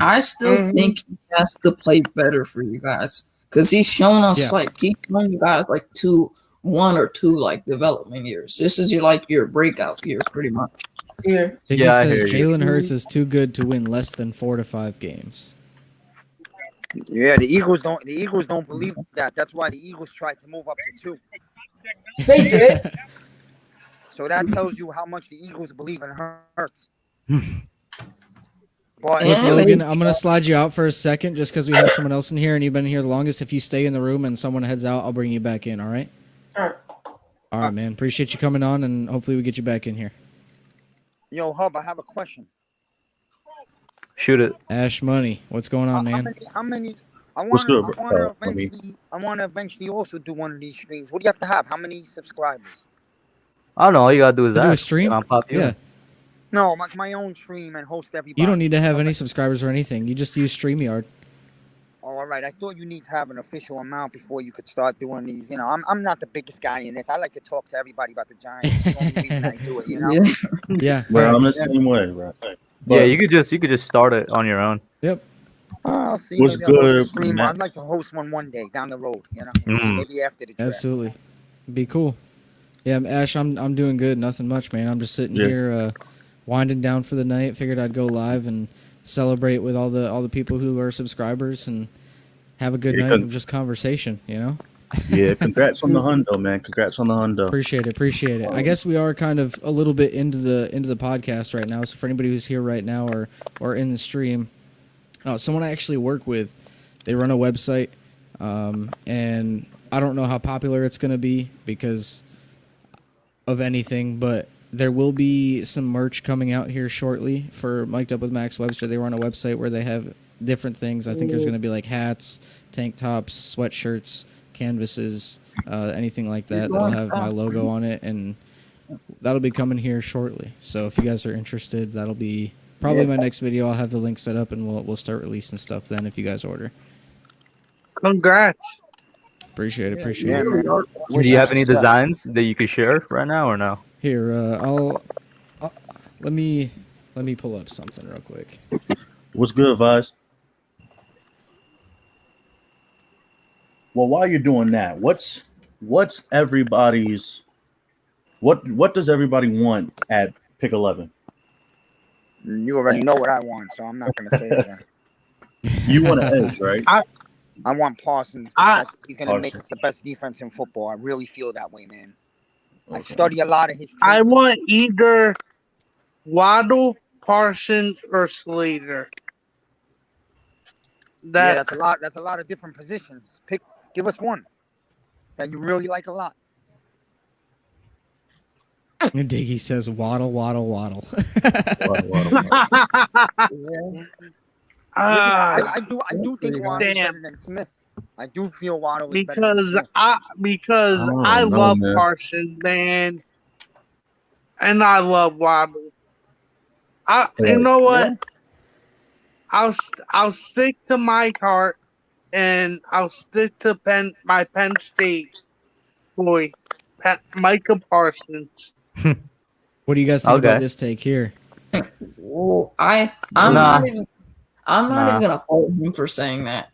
I still think he has to play better for you guys because he's shown us Yeah. he's shown you guys like 1 or 2 like development years. This is your breakout year, pretty much. Yeah. Diggy Yeah, I says hear you. Jalen Hurts is too good to win less than 4 to 5 games. Yeah, the Eagles don't believe that. That's why the Eagles tried to move up to 2. They did. So that tells you how much the Eagles believe in Hurts. But Look, Yeah, Logan, they- I'm going to slide you out for a second just because we have someone else in here and you've been here the longest. If you stay in the room and someone heads out, I'll bring you back in, all right? All right. All right, man. Appreciate you coming on, and hopefully we get you back in here. yo, Hub, I have a question. Shoot it. Ash Money, what's going on, man? How many? What's good, bro? I want to eventually also do one of these streams. What do you have to have? How many subscribers? I don't know. All you gotta do is To do a ask. stream? and I'll pop you in. Yeah. No, my own stream and host everybody. You don't need to have any subscribers or anything. You just use StreamYard. Oh, all right. I thought you need to have an official amount before you could start doing these. You know, I'm not the biggest guy in this. I like to talk to everybody about the Giants. That's the only reason I do it. You know. Yeah. Yeah. Bro, I'm the facts. same way, bro. Yeah, But- you could just start it on your own. I'll see. What's Maybe I'll host a good, stream. man? I'd like to host one day down the road. You know, Mm. maybe after the draft. Absolutely. Be cool. Yeah, Ash, I'm doing good. Nothing much, man. I'm just sitting Yeah. here winding down for the night. Figured I'd go live and celebrate with all the people who are subscribers and have a good Yeah, night of just conversation, you know? Yeah, congrats on the hundo, man. Congrats on the hundo. Appreciate it. I guess we are kind of a little bit into the podcast right now. So for anybody who's here right now or in the stream, someone I actually work with, they run a website, and I don't know how popular it's going to be because of anything, but there will be some merch coming out here shortly for Mic'd Up with Max Webster. They run a website where they have different things. I think there's going to be like hats, tank tops, sweatshirts, canvases, anything like that that'll have my logo on it and that'll be coming here shortly. So if you guys are interested, that'll be probably my next video. I'll have the link set up and we'll start releasing stuff then if you guys order. Congrats. Appreciate it. Yeah, it. man. Do you have any designs that you could share right now or no? Here, let me pull up something real quick. What's good, Vise? Well, while you're doing that, what's everybody's what does everybody want at pick 11? You already know what I want, so I'm not gonna say it again. You want an edge, right? I want Parsons. He's gonna make us the best defense in football. I really feel that way, man. I study a lot of his. I want either Waddle, Parsons, or Slater. Yeah, that's a lot. That's a lot of different positions. Give us one that you really like a lot. And Diggy says waddle. I do think Waddle is better than Smith. I do feel Waddle is better than Smith. I love Parsons, man, and I love Waddle. You know what? I'll stick to my heart, and I'll stick to my Penn State boy, Micah Parsons. What do you guys think about this take here? Well, I'm not even gonna fault him for saying that.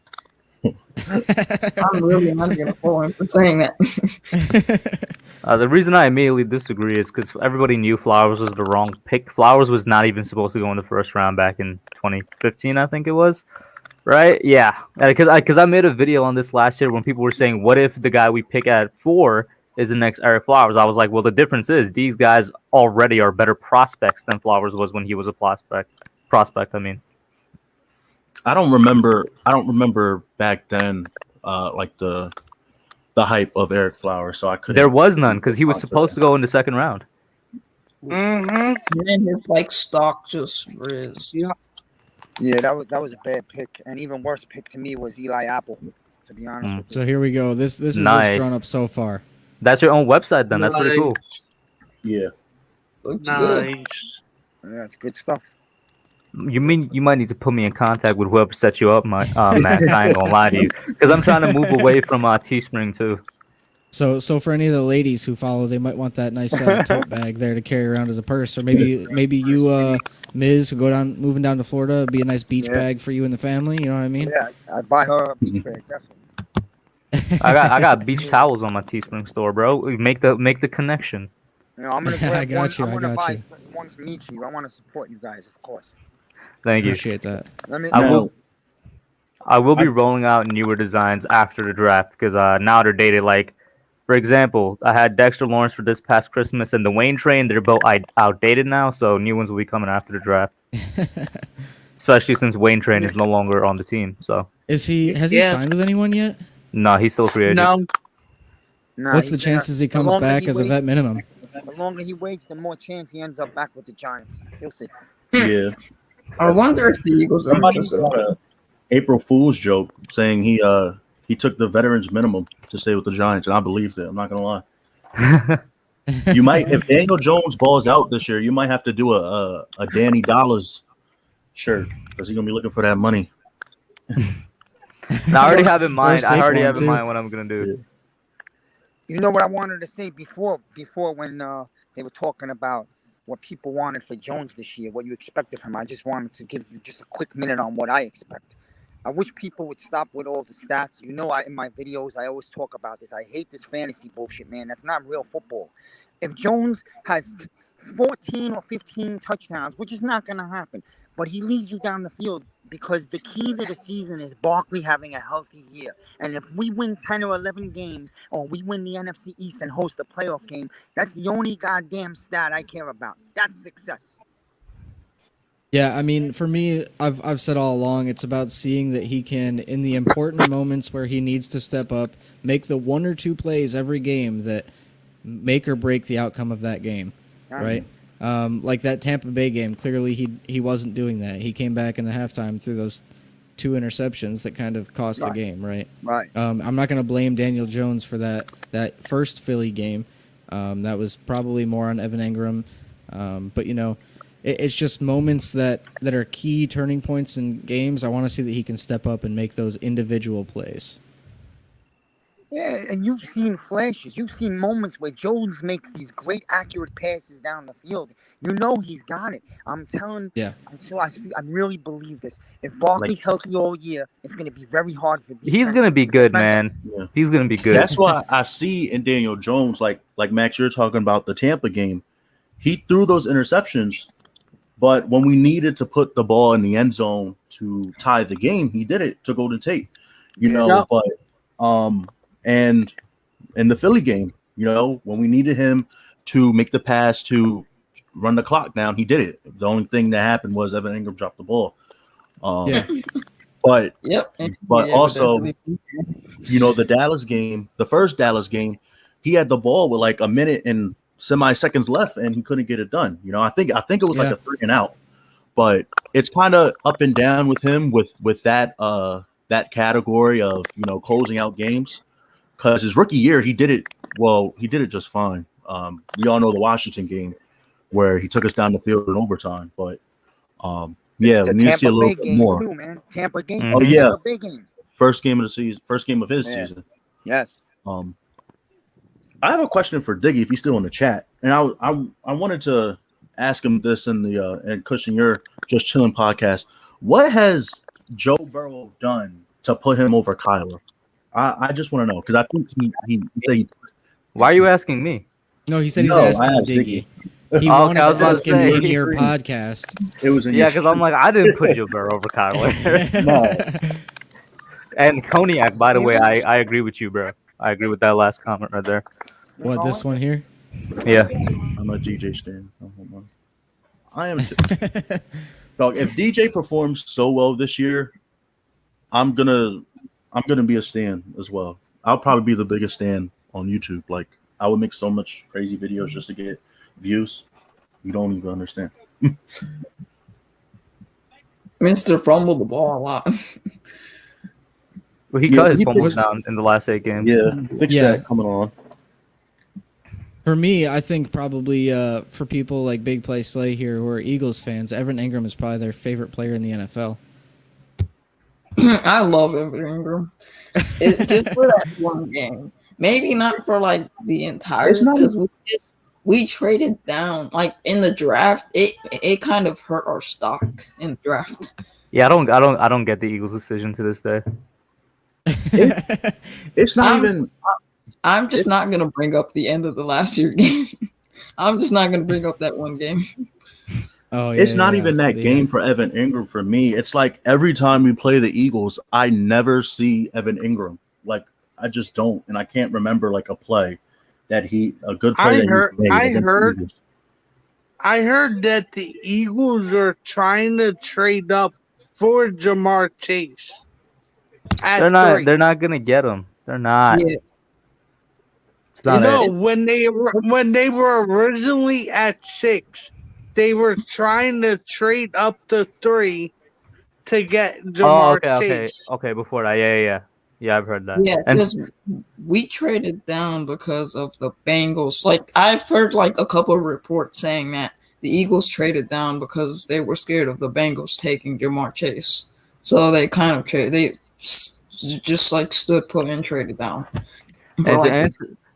I'm really not gonna fault him for saying that. The reason I immediately disagree is because everybody knew Flowers was the wrong pick. Flowers was not even supposed to go in the first round back in 2015, I think it was. Right? Yeah. Because I made a video on this last year when people were saying, what if the guy we pick at 4 is the next Eric Flowers? I was like, well, the difference is these guys already are better prospects than Flowers was when he was a prospect. I mean. I don't remember back then, like the hype of Eric Flowers. So I couldn't. There was none because he was supposed to go in the second round. Mm-hmm. And his stock just rizzed. Yeah, that was a bad pick, and even worse pick to me was Eli Apple. To be honest with you. So here we go. This is Nice. what's drawn up so far. That's your own website then. That's pretty cool. Yeah. Looks good. Nice. Yeah, it's good stuff. You mean you might need to put me in contact with whoever set you up, Max? I ain't gonna lie to you, because I'm trying to move away from Teespring too. So for any of the ladies who follow, they might want that nice tote bag there to carry around as a purse, or maybe you, Ms, moving down to Florida, be a nice beach bag for you and the family. You know what I mean? Yeah, I'd buy her a beach bag, definitely. I got beach towels on my Teespring store, bro. Make the connection. You know, I'm gonna grab I got one. you, I'm gonna I got buy you. one from each of you. I want to support you guys, of course. Thank you. Appreciate that. I will be rolling out newer designs after the draft because now they're dated. Like, for example, I had Dexter Lawrence for this past Christmas and the Wayne Train. They're both outdated now, so new ones will be coming after the draft. Especially since Wayne Train is no longer on the team. So has he signed with anyone yet? No, he's still a free agent. No. Nah, What's the chances he comes back as a vet minimum? The longer he waits, the more chance he ends up back with the Giants. You'll see. Yeah. I wonder if the Eagles are Somebody interested. got a April Fool's joke saying he took the veterans minimum to stay with the Giants, and I believed it. I'm not gonna lie. You might, if Daniel Jones balls out this year, you might have to do a Danny Dollars shirt because he's gonna be looking for that money. I already have in mind. Or I already Saquon, have in too. mind what I'm gonna do. You know what I wanted to say before when they were talking about what people wanted for Jones this year, what you expected from him. I just wanted to give you just a quick minute on what I expect. I wish people would stop with all the stats. You know, in my videos, I always talk about this. I hate this fantasy bullshit, man. That's not real football. If Jones has 14 or 15 touchdowns, which is not going to happen, but he leads you down the field because the key to the season is Barkley having a healthy year. And if we win 10 or 11 games, or we win the NFC East and host a playoff game, that's the only goddamn stat I care about. That's success. Yeah, I mean, for me, I've said all along, it's about seeing that he can, in the important moments where he needs to step up, make the 1 or 2 plays every game that make or break the outcome of that game, right? Like that Tampa Bay game, clearly he wasn't doing that. He came back in the halftime through those 2 interceptions that kind of cost the game, right? Right. I'm not going to blame Daniel Jones for that first Philly game. That was probably more on Evan Ingram. But, you know, it's just moments that are key turning points in games. I want to see that he can step up and make those individual plays. Yeah, and you've seen flashes. You've seen moments where Jones makes these great, accurate passes down the field. You know he's got it. I'm telling. Yeah. I really believe this. If Barkley's healthy all year, it's going to be very hard for. He's gonna be good, man. Yeah. He's gonna be good. That's why I see in Daniel Jones, like Max, you're talking about the Tampa game. He threw those interceptions, but when we needed to put the ball in the end zone to tie the game, he did it to Golden Tate. You know, Yeah. but and in the Philly game, you know, when we needed him to make the pass to run the clock down, he did it. The only thing that happened was Evan Ingram dropped the ball. Yeah. But Yep. But Yeah, also, that's- you know, the Dallas game, the first Dallas game, he had the ball with like a minute and semi-seconds left, and he couldn't get it done. You know, I think it was like Yeah. a 3 and out. But it's kind of up and down with him with that that category of, you know, closing out games. Because his rookie year, he did it just fine. We all know the Washington game where he took us down the field in overtime. But yeah, The we need to see a Tampa little Bay bit game more. too, man. Tampa game. Oh, yeah. Tampa Bay game. First game of the season, first game of his Yeah. season. Yes. I have a question for Diggy if he's still in the chat, and I wanted to ask him this in the and Cushion your Just Chilling podcast. What has Joe Burrow done to put him over Kyler? I just want to know because I think he said Why are you asking me? No, he said he's No, I asking asked Diggy. Diggy. He Oh, wanted okay, I was to about ask to him say. in your podcast. it was in Yeah, your because I'm like, I didn't put Joe Burrow over Kyler. No. And Cognac, by the way, I agree with you, bro. I agree with that last comment right there. What, this one here? Yeah. I'm a DJ stan. Oh, hold on. I am. Dog, if DJ performs so well this year, I'm gonna be a stan as well. I'll probably be the biggest stan on YouTube. Like I would make so much crazy videos just to get views. You don't even understand. Mr. Fumbled the ball a lot. Well, he Yeah, cut his he fumbles fixed- down in the last 8 games. Yeah, fix Yeah. that coming on. For me, I think probably for people like Big Play Slay here who are Eagles fans, Evan Ingram is probably their favorite player in the NFL. I love Evan Ingram. It's just for that one game. Maybe not for like the entire It's not- because we traded down like in the draft. It kind of hurt our stock in the draft. Yeah, I don't get the Eagles' decision to this day. It's not I'm- even. I'm just not gonna bring up the end of the last year game. I'm just not gonna bring up that one game. Oh, yeah, It's not yeah. even that The- game for Evan Ingram for me. It's like every time we play the Eagles, I never see Evan Ingram. Like I just don't, and I can't remember like a play that a good play I that heard- he's made I against the heard- Eagles. I heard that the Eagles are trying to trade up for Jamar Chase. At They're not. 3. They're not gonna get him. They're not. Yeah, It's not No, it. when they were originally at 6, they were trying to trade up to 3 to get Oh, Jamar okay. Chase. Okay, before that. Yeah, I've heard that. yeah, And because we traded down because of the Bengals. Like I've heard like a couple of reports saying that the Eagles traded down because they were scared of the Bengals taking Jamar Chase. So they kind of just like stood put and traded down. For, And like,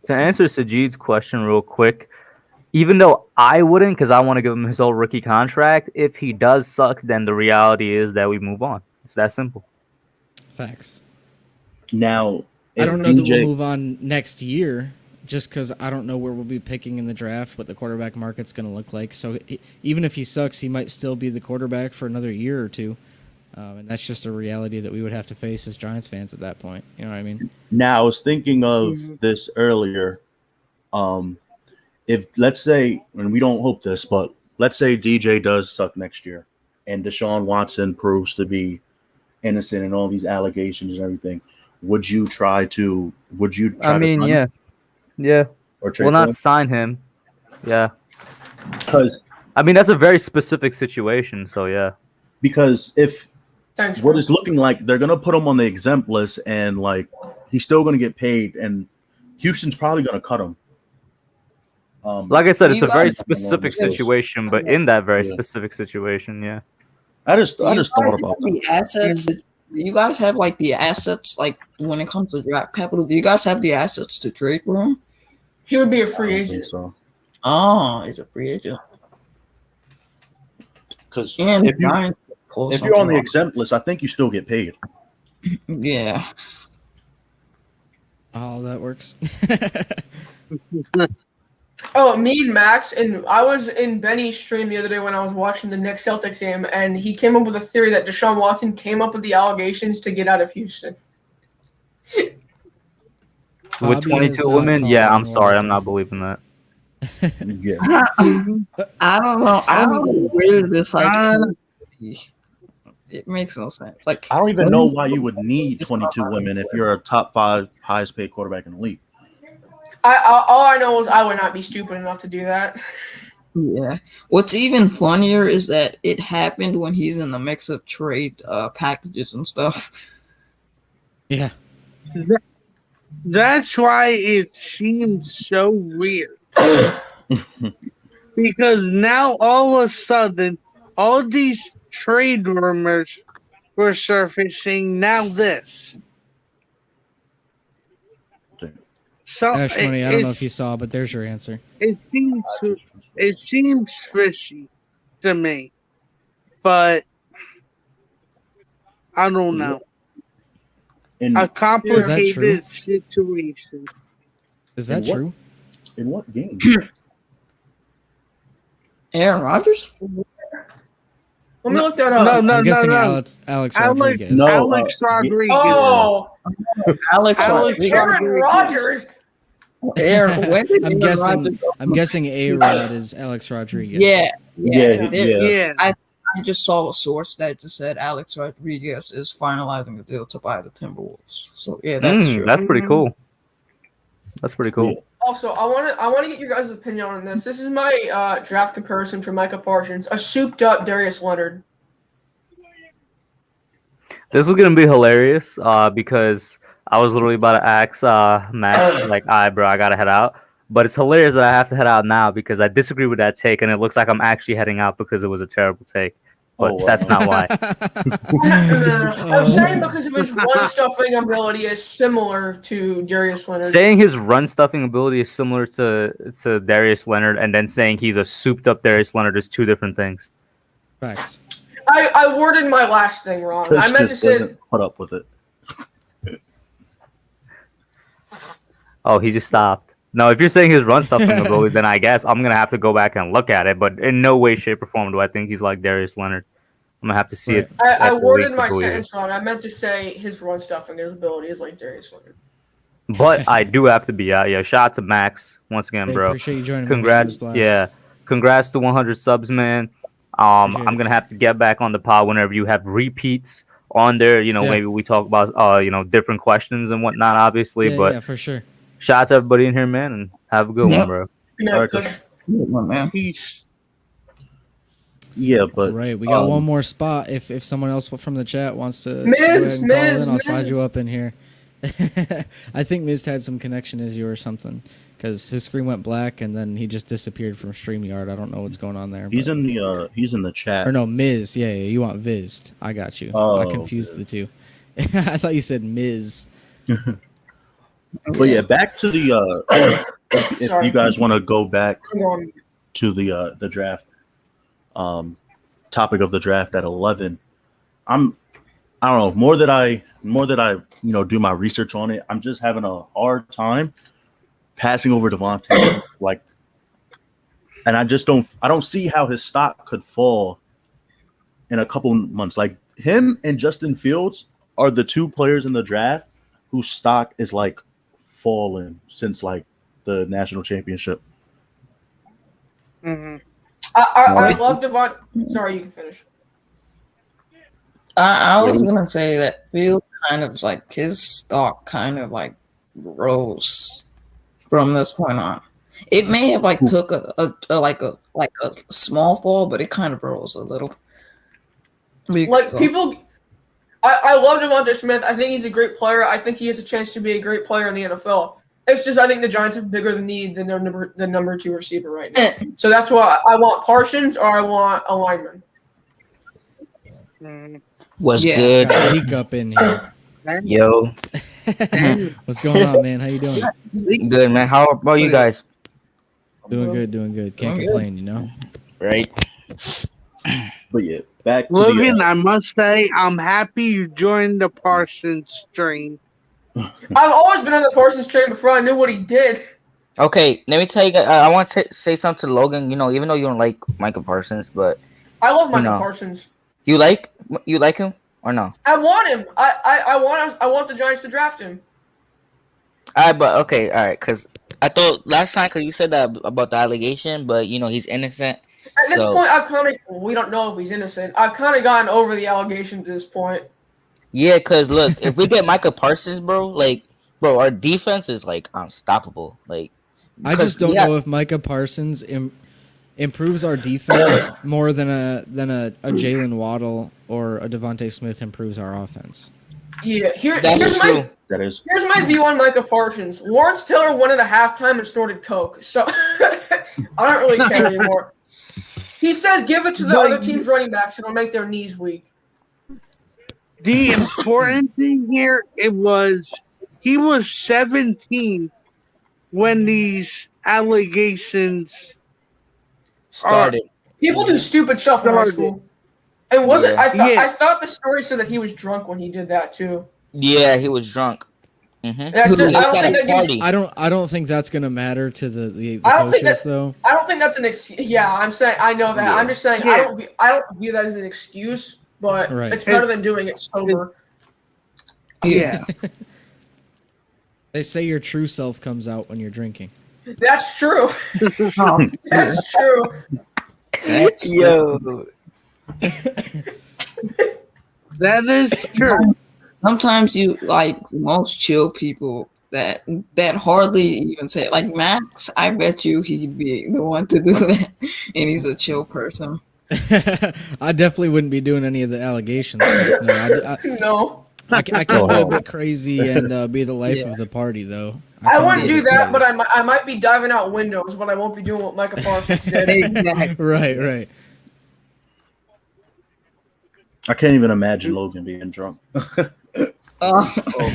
to answer Sajid's question real quick, even though I wouldn't, because I want to give him his whole rookie contract, if he does suck, then the reality is that we move on. It's that simple. Facts. Now, I if don't know that DJ we'll move on next year just because I don't know where we'll be picking in the draft, what the quarterback market's going to look like. So even if he sucks, he might still be the quarterback for another year or two. And that's just a reality that we would have to face as Giants fans at that point. You know what I mean? Now, I was thinking of this earlier. If let's say, and we don't hope this, but let's say DJ does suck next year, and Deshaun Watson proves to be innocent and all these allegations and everything, would you try to? I mean, sign yeah, him yeah. or trade We'll for not him? sign him. Yeah, Because I mean that's a very specific situation. So yeah. if Thanks. what bro. it's looking like, they're gonna put him on the exempt list, and like he's still gonna get paid, and Houston's probably gonna cut him. Like I said, it's You a very guys- specific situation, but in that very Yeah. specific situation, yeah. I just Do you thought guys about have the assets? Do you guys have like the assets? Like when it comes to draft capital, do you guys have the assets to trade for him? He would be a I free don't agent. think so. Oh, he's a free agent. Because And if you're on the something exempt list, I think you still get paid. yeah. Oh, that works. Oh, me and Max, and I was in Benny's stream the other day when I was watching the Knicks Celtics game, and he came up with a theory that Deshaun Watson came up with the allegations to get out of Houston. With Bobby has 22 not women, called yeah, I'm anyone sorry, I'm for- not believing that. Yeah. I don't know. I don't know where this like. Uh, It makes no sense. Like I don't even know why you would need 22 women if you're a top 5 highest paid quarterback in the league. All I know is I would not be stupid enough to do that. Yeah. What's even funnier is that it happened when he's in the mix of trade packages and stuff. Yeah. That's why it seems so weird. Because now all of a sudden, all these trade rumors were surfacing. Now this. So Ash Money, I don't know if you saw, but there's your answer. It seems fishy to me, but I don't know. In, A complicated true? situation. Is that In what? true? in what game? Aaron Rodgers? Let me look that up. No, I'm guessing no. Alex Alex- Rodriguez. No. Alex Rodriguez. Oh, Alex Alex Rodriguez. Aaron Rodgers. Aaron, when did I'm Aaron guessing. Rodgers- I'm guessing A-Rod is Alex Rodriguez. Yeah. Yeah, There- yeah. Yeah. I just saw a source that just said Alex Rodriguez is finalizing a deal to buy the Timberwolves. So yeah, that's true. That's pretty Mhm. cool. That's pretty cool. Also, I want to get your guys' opinion on this. This is my draft comparison for Micah Parsons, a souped-up Darius Leonard. This is gonna be hilarious because I was literally about to ask Max, like, all right, bro, I gotta head out. But it's hilarious that I have to head out now because I disagree with that take, and it looks like I'm actually heading out because it was a terrible take. But Oh, wow. that's not why. I'm saying because of his run-stuffing ability is similar to Darius Leonard. Saying his run stuffing ability is similar to Darius Leonard, and then saying he's a souped up Darius Leonard is two different things. Facts. I worded my last thing wrong. I Chris meant to just say doesn't put up with it. Oh, he just stopped. No, if you're saying his run stuffing ability, then I guess I'm gonna have to go back and look at it. But in no way, shape, or form do I think he's like Darius Leonard. I'm gonna have to see Right. it. I after worded week my to believe it. sentence wrong. I meant to say his run stuffing his ability is like Darius Leonard. But I do have to be out. Yeah, shout out to Max once again, Hey, bro. appreciate you joining me. Congrats, Blast. yeah. Congrats to 100 subs, man. Appreciate I'm it. gonna have to get back on the pod whenever you have repeats on there. You know, Yeah. maybe we talk about different questions and whatnot, obviously. Yeah, but yeah, for sure. shout out to everybody in here, man, and have a good Yep. one, bro. Good night, Alright, Coach. My man. Peace. Yeah, but Right, we got um, one more spot. If someone else from the chat wants to Miz, go ahead and call Miz, in, I'll slide Miz. you up in here. I think Miz had some connection issue or something because his screen went black and then he just disappeared from StreamYard. I don't know what's going on there. he's but- in the chat. or no, Miz. Yeah, you want Vizd. I got you. I Oh, confused the two. I thought you said Miz. But yeah, back to the if Sorry. you guys want to go back Hang on. to the draft topic of the draft at 11, I don't know, more that I do my research on it, I'm just having a hard time passing over Devontae, like, and I don't see how his stock could fall in a couple months. Like, him and Justin Fields are the two players in the draft whose stock is like fallen since like the national championship. Hmm. I love Devon. Sorry, you can finish. I was gonna say that Field kind of like his stock kind of like rose from this point on. It may have like took a small fall, but it kind of rose a little. Like people, I love Devonta Smith. I think he's a great player. I think he has a chance to be a great player in the NFL. It's just I think the Giants have bigger need than the number 2 receiver right now. So that's why I want Parsons or I want a lineman. What's Yeah. good? Got Zeke up in here. Yo, What's going on, man? How you doing? good man. How about you guys? Doing good, doing good. Can't Doing complain, you know. Right? But yeah, back to Logan, the. I must say, I'm happy you joined the Parsons stream. I've always been on the Parsons train before I knew what he did. Okay, let me tell you guys. I want to say something to Logan. You know, even though you don't like Michael Parsons, but I love Michael No. Parsons. you like him or no? I want him. I want the Giants to draft him. Alright, but okay, all right. Cause I thought last time, cause you said that about the allegation, but you know he's innocent. At this So- point, I've kind of we don't know if he's innocent. I've kind of gotten over the allegation at this point. Yeah, cause look, if we get Michael Parsons, bro, our defense is like unstoppable. Like, I just don't know if Micah Parsons improves our defense more than a Jalen Waddle or a Devontae Smith improves our offense. Yeah, That's here's true. That is. Here's my view on Micah Parsons. Lawrence Taylor won at a halftime and snorted coke, so I don't really care anymore. He says give it to the other team's running backs; it'll make their knees weak. The important thing here, he was 17 when these allegations started. People do stupid stuff in high school. And wasn't Yeah. I thought the story said that he was drunk when he did that too. Yeah, he was drunk. Mm-hmm. That's just, I don't think that gives, I don't think that's gonna matter to the I don't think coaches that- though. I don't think that's an excuse. Yeah, I'm saying I know that. Yeah. I'm just saying Yeah. I don't view that as an excuse, but Right. it's better than doing it sober. Yeah. They say your true self comes out when you're drinking. That's true. That's true. Yo, That is true. Sometimes you like most chill people that hardly even say it. Like Max. I bet you he'd be the one to do that, and he's a chill person. I definitely wouldn't be doing any of the allegations. No, No. I can be a bit crazy and be the life of the party, though. I can wouldn't be a do bit that, crazy. but I might be diving out windows, but I won't be doing what Micah Parsons did. Exactly. Right. I can't even imagine Logan being drunk. oh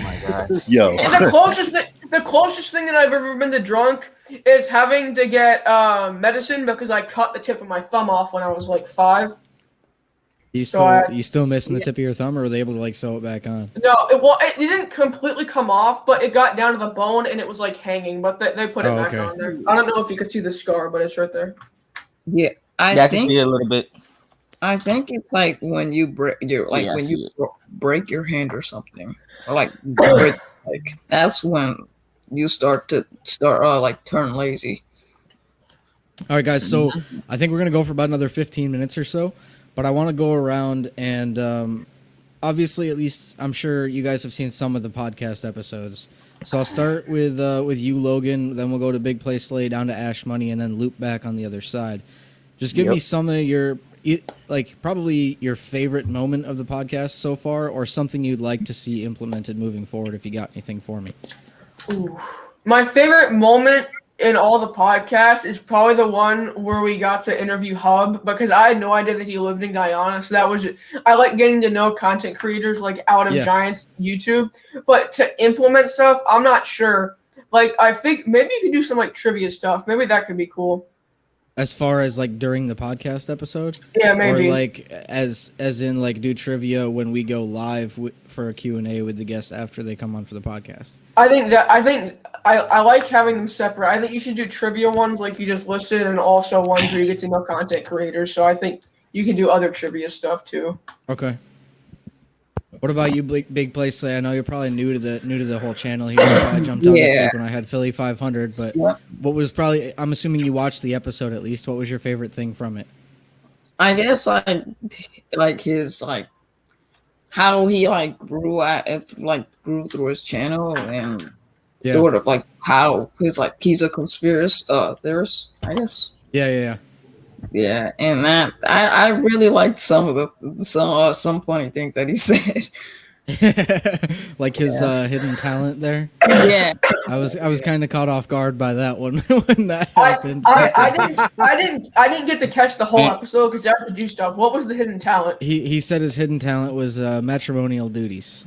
my god. Yo. The closest thing that I've ever been to drunk is having to get medicine because I cut the tip of my thumb off when I was like 5. You So still missing the tip of your thumb, or were they able to like sew it back on? No, it didn't completely come off, but it got down to the bone and it was like hanging. But they put it back okay. on there. I don't know if you could see the scar, but it's right there. Yeah, I can think see it a little bit. I think it's like when you break your Yeah, I when see you break your hand or something, or like break, like that's when you start like turn lazy. All right, guys. So I think we're gonna go for about another 15 minutes or so, but I want to go around and obviously, at least I'm sure you guys have seen some of the podcast episodes. So I'll start with you, Logan. Then we'll go to Big Play Slay, down to Ash Money, and then loop back on the other side. Just give me some of your probably your favorite moment of the podcast so far, or something you'd like to see implemented moving forward. If you got anything for me. Ooh. My favorite moment in all the podcasts is probably the one where we got to interview Hub, because I had no idea that he lived in Guyana. So that was I like getting to know content creators like out of Giants YouTube, but to implement stuff, I'm not sure. Like I think maybe you could do some like trivia stuff. Maybe that could be cool. As far as like during the podcast episode, Yeah, maybe. or like as in like do trivia when we go live for a Q&A with the guests after they come on for the podcast. I think I like having them separate. I think you should do trivia ones like you just listed, and also ones where you get to know content creators. So I think you can do other trivia stuff too. Okay. What about you, Big Play Slay? I know you're probably new to the whole channel here. You probably jumped on this week when I had Philly 500, but what was probably, I'm assuming you watched the episode at least. What was your favorite thing from it? I guess I like his how he grew through his channel, and sort of like how he's a conspiracy theorist, I guess. Yeah, and that I really liked some of some funny things that he said. Like his hidden talent there. Yeah. I was kind of caught off guard by that one when that I, happened. I didn't get to catch the whole episode because I have to do stuff. What was the hidden talent? He said his hidden talent was matrimonial duties.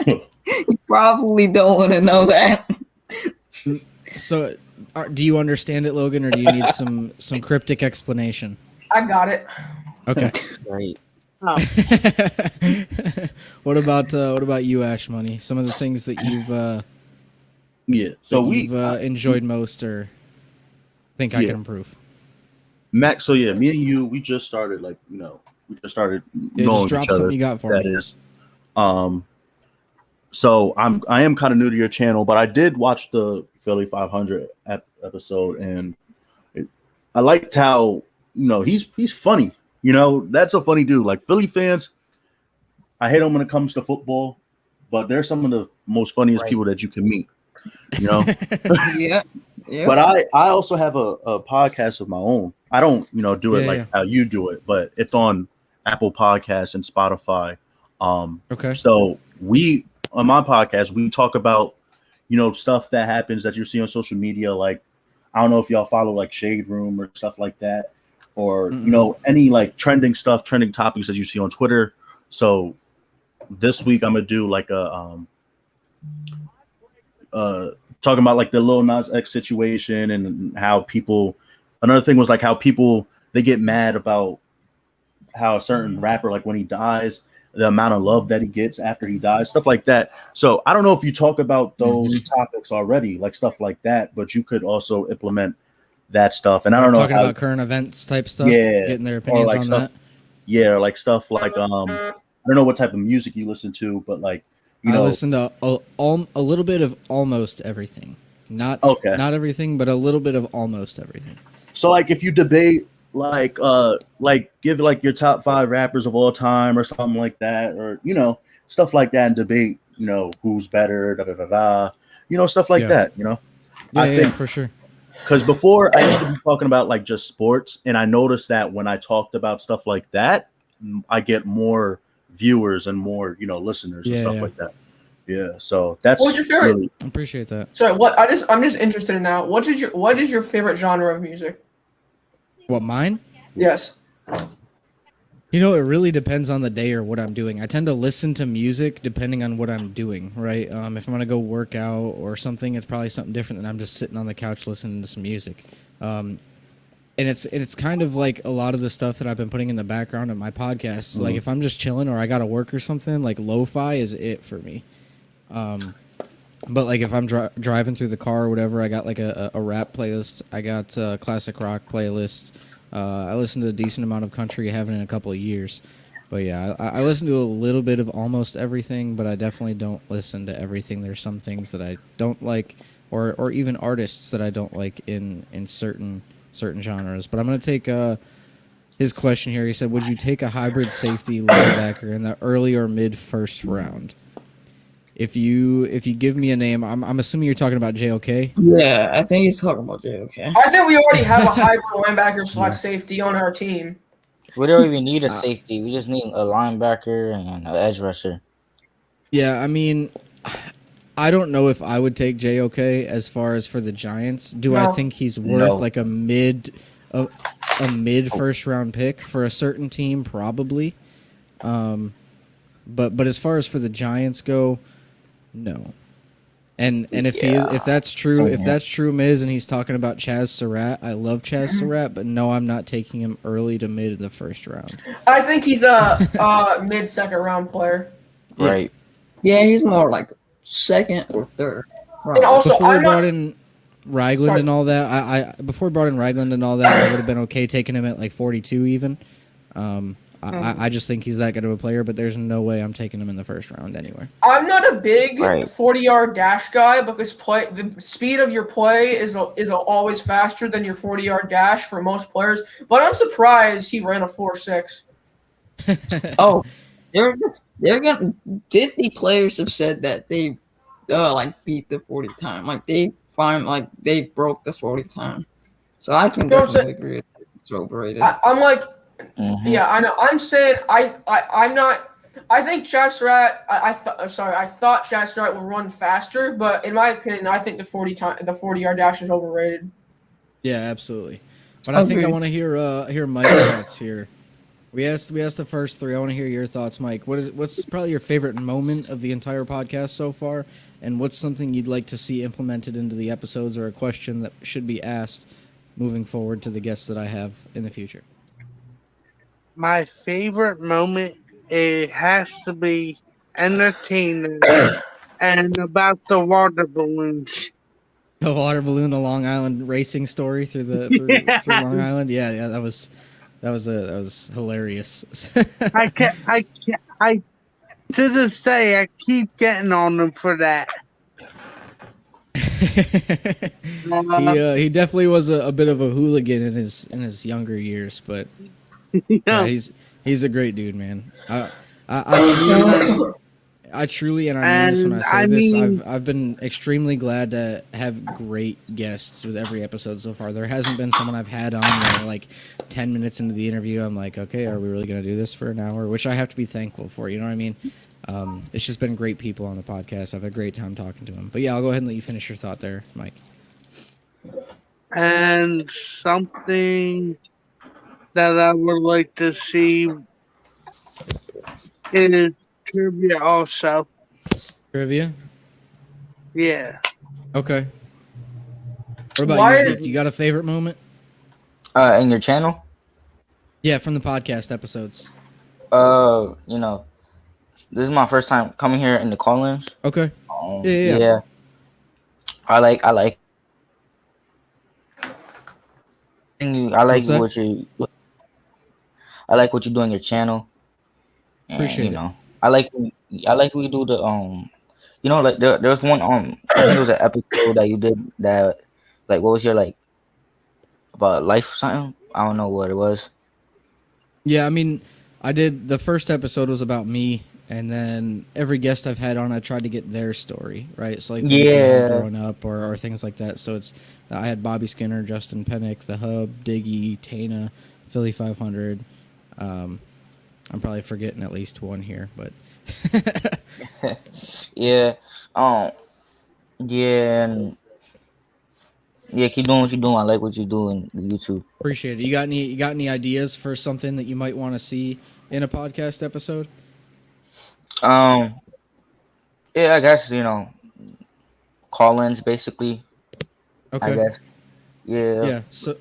You probably don't want to know that. So, do you understand it, Logan, or do you need some cryptic explanation? I got it. Okay. Right. Oh, What about you, Ash Money? Some of the things that you've So you've enjoyed most or think I Yeah. can improve. Max. So yeah, me and you, we just started we just started Yeah, knowing just drop each other. something you got for That me. is. So I am kind of new to your channel, but I did watch the Philly 500 episode, and I liked how he's funny. That's a funny dude. Like Philly fans, I hate them when it comes to football, but they're some of the most funniest people that you can meet. Yeah. Yeah. But I also have a podcast of my own. I don't do it Yeah, like yeah. how you do it, but it's on Apple Podcasts and Spotify. Okay. So on my podcast, we talk about, stuff that happens that you see on social media. Like, I don't know if y'all follow like Shade Room or stuff like that, or, any like trending topics that you see on Twitter. So this week I'm going to do like talking about like the Lil Nas X situation and how another thing was like how people, they get mad about how a certain rapper, like when he dies, the amount of love that he gets after he dies, stuff like that. So I don't know if you talk about those topics already, like stuff like that, but you could also implement that stuff. And I don't know talking how, about current events type stuff. Yeah, Getting their or opinions like on stuff, that. yeah, like stuff like I don't know what type of music you listen to, but like I listen to a little bit of almost everything. Not everything, but a little bit of almost everything. So like if you debate like give like your top 5 rappers of all time or something like that, or stuff like that, and debate who's better, stuff like that. I think for sure. because before I used to be talking about like just sports, and I noticed that when I talked about stuff like that, I get more viewers and more listeners and stuff like that. Yeah, so that's What's your favorite? really, I appreciate that. Sorry, I'm just interested in now. What is your favorite genre of music? What, mine? Yes. It really depends on the day or what I'm doing. I tend to listen to music depending on what I'm doing, right? If I'm going to go work out or something, it's probably something different than I'm just sitting on the couch listening to some music. And it's kind of like a lot of the stuff that I've been putting in the background of my podcasts. Like if I'm just chilling or I got to work or something, like lo-fi is it for me. But like if I'm driving through the car or whatever, I got like a rap playlist. I got a classic rock playlist. I listen to a decent amount of country. I haven't in a couple of years. But yeah, I listen to a little bit of almost everything, but I definitely don't listen to everything. There's some things that I don't like, or even artists that I don't like in certain genres. But I'm going to take his question here. He said, would you take a hybrid safety linebacker in the early or mid first round? If you give me a name, I'm assuming you're talking about JOK. Yeah, I think he's talking about JOK. I think we already have a hybrid linebacker / safety on our team. We don't even need a safety. We just need a linebacker and an edge rusher. Yeah, I mean, I don't know if I would take JOK as far as for the Giants. Do I think he's worth like a mid first round pick for a certain team? Probably. But as far as for the Giants go, no. And if that's true, Miz, and he's talking about Chaz Surratt, I love Chaz Surratt, but no, I'm not taking him early to mid in the first round. I think he's a mid second round player. Right. Yeah, he's more like second or third. And also, Before we I'm brought not, in Ragland and all that, before we brought in Ragland and all that, I would have been okay taking him at like 42 even. I just think he's that good of a player, but there's no way I'm taking him in the first round anywhere. I'm not a big Right. 40-yard dash guy because the speed of your play is always faster than your 40-yard dash for most players. But I'm surprised he ran a 4.6. Oh, they're gonna. Disney players have said that they like beat the 40 time. Like they broke the 40 time. So I can definitely agree with that. It's overrated. I'm like, Mhm. yeah, I know. I'm saying I'm not I think Chatstrat. I thought Chatstrat would run faster, but in my opinion, I think the 40-yard dash is overrated. Yeah, absolutely. But I think I Agreed. want to hear Mike's thoughts here. We asked the first three. I want to hear your thoughts, Mike. What's probably your favorite moment of the entire podcast so far, and what's something you'd like to see implemented into the episodes, or a question that should be asked moving forward to the guests that I have in the future? My favorite moment, it has to be entertaining and about the water balloons. The water balloon, the Long Island racing story through through Long Island. Yeah, that was hilarious. I to this day I keep getting on them for that. He definitely was a bit of a hooligan in his younger years, but yeah, he's a great dude, man. I truly, and I mean this when I say this, I've been extremely glad to have great guests with every episode so far. There hasn't been someone I've had on where, like 10 minutes into the interview, I'm like, okay, are we really going to do this for an hour? Which I have to be thankful for, you know what I mean? It's just been great people on the podcast. I've had a great time talking to them. But yeah, I'll go ahead and let you finish your thought there, Mike. And something that I would like to see is trivia also. Trivia? Yeah. Okay. What about you, Zeke? You got a favorite moment? In your channel? Yeah, from the podcast episodes. You know, this is my first time coming here in the call-ins. Okay. Yeah. I like What's that? I like what you do on your channel. And, Appreciate you it. know, I like when you do the you know, like there was one I think it was an episode that you did that, like, what was your, like, about life or something? I don't know what it was. Yeah, I mean, I did the first episode was about me, and then every guest I've had on, I tried to get their story, right? So like things they had growing up or things like that. So I had Bobby Skinner, Justin Pennick, The Hub, Diggy, Tana, Philly 500. I'm probably forgetting at least one here, but Yeah. Yeah. And yeah, keep doing what you're doing. I like what you're doing on YouTube. appreciate it. You got any ideas for something that you might want to see in a podcast episode? Yeah, I guess, you know, call-ins basically. Okay. I guess. Yeah. Yeah. So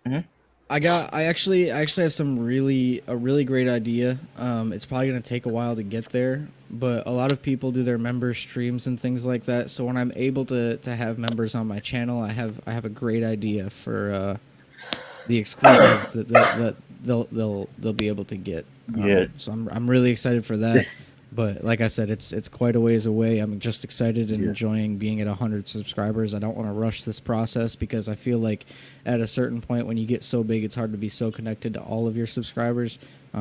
Mhm. I actually have a really great idea. It's probably gonna take a while to get there, but a lot of people do their member streams and things like that. So when I'm able to have members on my channel, I have a great idea for the exclusives that they'll be able to get. Yeah. So I'm really excited for that. But like I said, it's quite a ways away. I'm just excited and enjoying being at 100 subscribers. I don't want to rush this process because I feel like at a certain point when you get so big, it's hard to be so connected to all of your subscribers.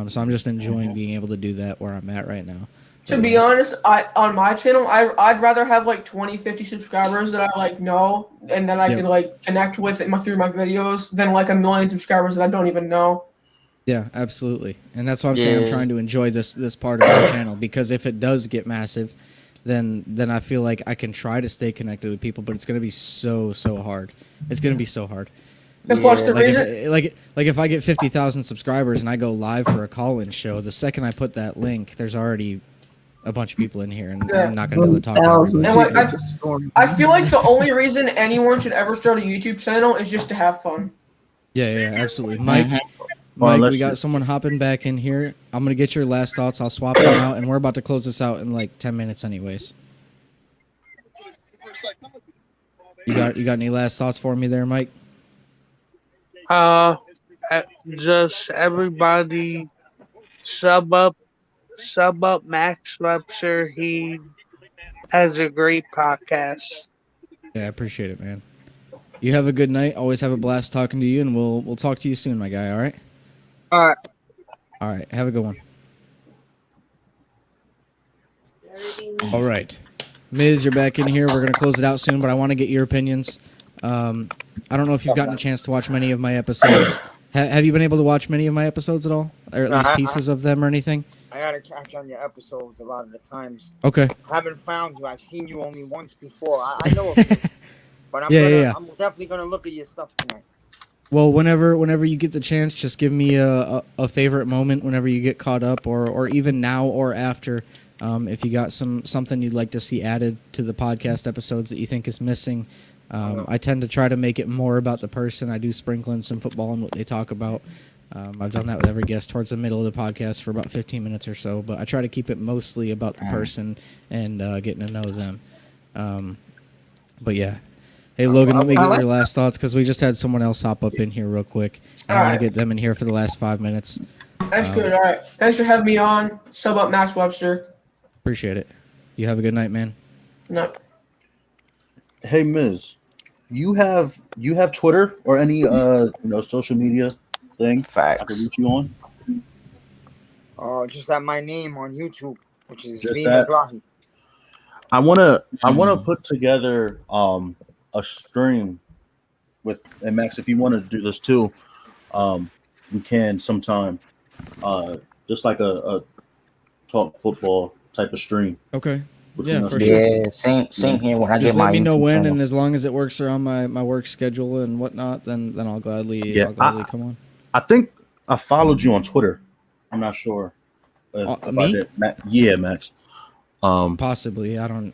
So I'm just enjoying being able to do that where I'm at right now. To be honest, on my channel, I'd rather have like 20, 50 subscribers that I like know and that I could like connect with through my videos than like 1 million subscribers that I don't even know. Yeah, absolutely. And that's why I'm saying I'm trying to enjoy this part of my channel, because if it does get massive, then I feel like I can try to stay connected with people, but it's going to be so hard. It's going to be so hard. And plus the Like reason if I get 50,000 subscribers and I go live for a call-in show, the second I put that link, there's already a bunch of people in here, and I'm not going to be able to talk to everybody. And like, I feel like the only reason anyone should ever start a YouTube channel is just to have fun. Yeah, absolutely. Mike, we got someone hopping back in here. I'm going to get your last thoughts. I'll swap them out, and we're about to close this out in like 10 minutes anyways. You got any last thoughts for me there, Mike? Just everybody sub up Max Webster. He has a great podcast. Yeah, I appreciate it, man. You have a good night. Always have a blast talking to you, and we'll talk to you soon, my guy, all right? All right. All right, have a good one. All right. Miz, you're back in here. We're going to close it out soon, but I want to get your opinions. I don't know if you've gotten a chance to watch many of my episodes. Have you been able to watch many of my episodes at all? Or at least pieces of them or anything? I I gotta catch on your episodes a lot of the times. Okay. I haven't found you. I've seen you only once before. I know of you, but I'm definitely gonna look at your stuff tonight. Well, whenever you get the chance, just give me a favorite moment whenever you get caught up, or even now or after. If you got something you'd like to see added to the podcast episodes that you think is missing. I tend to try to make it more about the person. I do sprinkle in some football and what they talk about. I've done that with every guest towards the middle of the podcast for about 15 minutes or so, but I try to keep it mostly about the person and getting to know them. But yeah. Hey, Logan, let me get your last thoughts because we just had someone else hop up in here real quick. I want to get them in here for the last 5 minutes. That's good. All right. Thanks for having me on. Sub up Max Webster. Appreciate it. You have a good night, man. No. Hey, Miz, you have Twitter or any social media thing Facts. I can reach you on? Just at my name on YouTube, which is Just Vina that? Blahi. I wanna put together a stream with, and Max, if you want to do this too, we can sometime. Just like a talk football type of stream. Okay. between Yeah, us. for sure. Yeah, same here. When I Just get my let me know YouTube when, channel. and as long as it works around my work schedule and whatnot, then I'll gladly come on. I think I followed you on Twitter. I'm not sure. If me? I did. Yeah, Max. Possibly. I don't.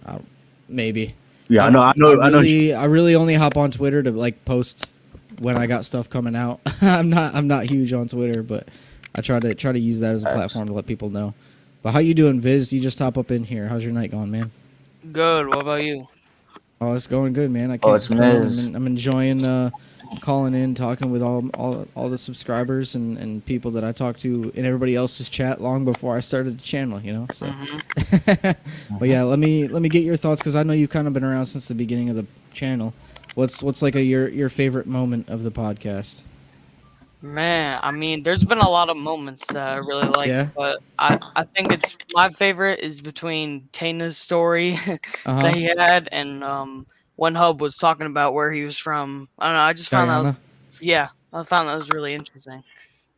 Maybe. Yeah, I know. I really only hop on Twitter to like post when I got stuff coming out. I'm not huge on Twitter, but I try to use that as a platform to let people know. But how you doing, Viz? You just hop up in here. How's your night going, man? Good. What about you? Oh, it's going good, man. I can't it's complain. Miz. I'm enjoying calling in, talking with all the subscribers and people that I talk to in everybody else's chat long before I started the channel, you know. So, but yeah, let me get your thoughts because I know you've kind of been around since the beginning of the channel. What's like your favorite moment of the podcast? Man, I mean, there's been a lot of moments that I really like, Yeah? but I think it's my favorite is between Tana's story that he had and when Hub was talking about where he was from. I don't know. I just found Guyana? I found that was really interesting.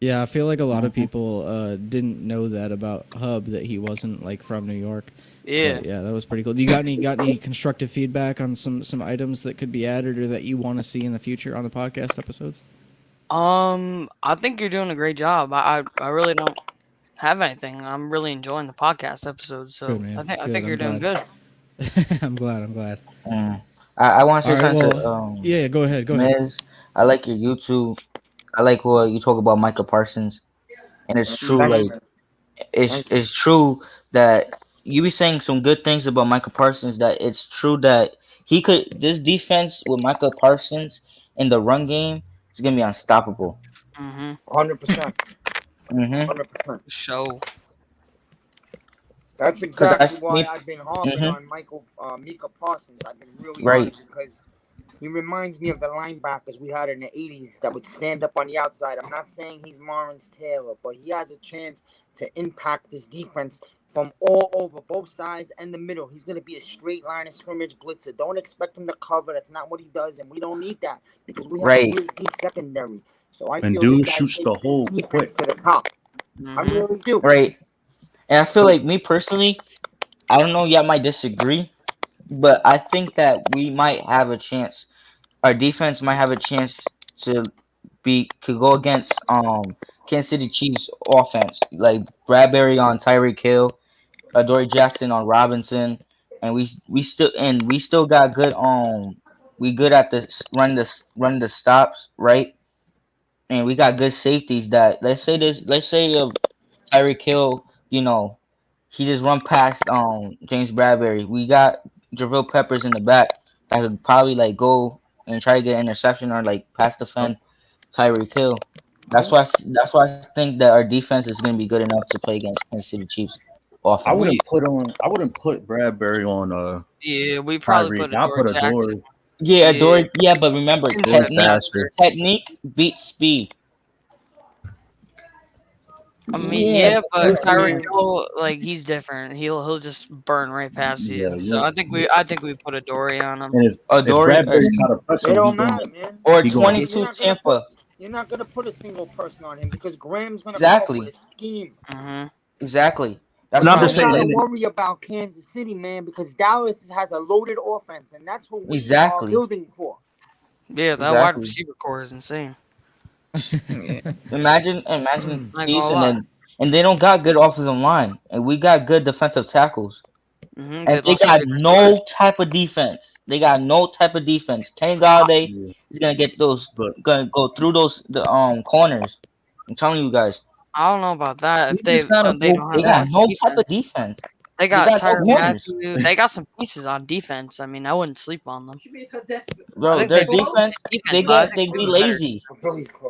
Yeah, I feel like a lot of people didn't know that about Hub, that he wasn't like from New York. Yeah. But, yeah, that was pretty cool. Do you got any constructive feedback on some items that could be added or that you want to see in the future on the podcast episodes? I think you're doing a great job. I really don't have anything. I'm really enjoying the podcast episodes, so Good, man. I think Good, you're doing glad. good. I'm glad. I want to say All right, something well, to yeah, go ahead. Miz. I like your YouTube. I like what you talk about Micah Parsons, and it's true. Thank Like you. it's true that you be saying some good things about Micah Parsons. That it's true that this defense with Micah Parsons in the run game is gonna be unstoppable. 100%. 100%. Show. That's exactly why I've been harping on Micah Parsons. I've been really on it because he reminds me of the linebackers we had in the 80s that would stand up on the outside. I'm not saying he's Lawrence Taylor, but he has a chance to impact this defense from all over, both sides and the middle. He's going to be a straight line of scrimmage blitzer. Don't expect him to cover. That's not what he does, and we don't need that because we have a really deep secondary. So I feel dude this guy shoots takes the whole this defense to the top. I really do. Right. And I feel like me personally, I don't know, y'all might disagree, but I think that we might have a chance. Our defense might have a chance could go against Kansas City Chiefs offense, like Bradbury on Tyreek Hill, Adoree Jackson on Robinson, and we still got good we good at run the stops, right? And we got good safeties that let's say Tyreek Hill, he just run past James Bradbury. We got JaVale Peppers in the back that could probably like go and try to get an interception or like pass defend Tyreek Hill. That's why I think that our defense is going to be good enough to play against Kansas City Chiefs offense. I wouldn't put Bradbury on Yeah, we probably Tyreek. put I'll put Jackson. Adoree. Yeah, Adoree. Yeah, but remember, technique beats speed. I mean, but Tyreek Hill, like he's different. He'll just burn right past you. So I think we put Adoree on him. And if Bradbury try to press him, It don't matter, man. Or He gonna- 22 Tampa. You're not gonna put a single person on him because Graham's gonna Exactly. come up with a scheme. Exactly. That's And I'm what just I'm saying, gotta saying. worry about Kansas City, man, because Dallas has a loaded offense, and that's what we are Exactly. building for. Yeah, that wide Exactly. receiver core is insane. Yeah. Imagine Not Chiefs, gonna and lie. they don't got good offensive line, and we got good defensive tackles, They and they lost got big no type of defense. They got no type of defense. Kenny Galladay is gonna get those, but gonna go through the corners. I'm telling you guys, I don't know about that. We If they just gotta they hope don't they have got much no type defense, of defense. they They got got no Tyrann corners, Matthew. They got some pieces on defense. I mean, I wouldn't sleep on them. I bro. think Their they beat defense, defense, but I think they we be have a better. lazy.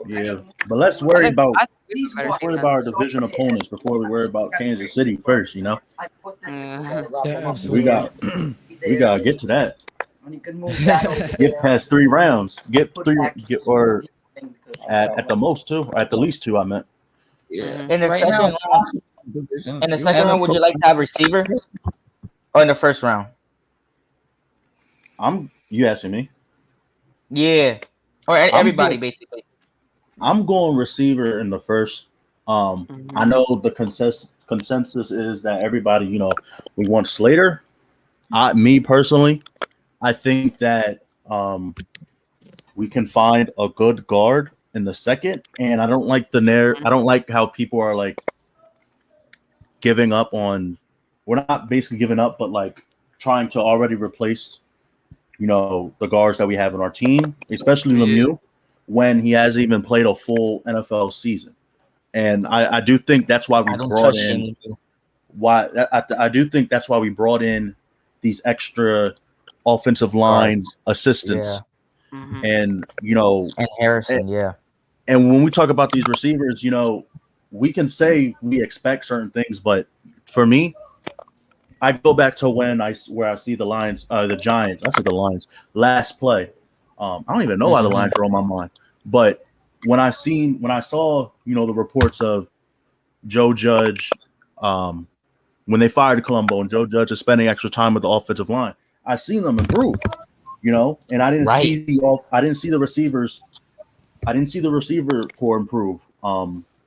yeah, but let's worry about I think we have a better let's worry defense. about our division opponents before we worry about Kansas City first. You know, Yeah. Yeah, we absolutely. gotta get to that. Get past 3 rounds. Get or at the most 2, or at the least 2. I meant. Yeah. In the Right second now, round, division, in the you second have a round, would you like to have receiver, or in the first round? You asking me? Yeah, or everybody basically. I'm going receiver in the first. I know the consensus is that everybody, we want Slater. Me personally, I think that we can find a good guard in the second, and I don't like I don't like how people are like giving up on. We're not basically giving up, but like trying to already replace, the guards that we have in our team, especially Lemieux, when he hasn't even played a full NFL season. And I do think that's why we brought in. I do think that's why we brought in these extra offensive line assistants, and and Harrison, And when we talk about these receivers, we can say we expect certain things, but for me, I go back to where I see the Lions, the Giants. I said the Lions last play. I don't even know why the Lions are on my mind, but when I saw the reports of Joe Judge, when they fired Colombo and Joe Judge is spending extra time with the offensive line, I seen them improve, and I didn't see the receivers. I didn't see the receiver core improve.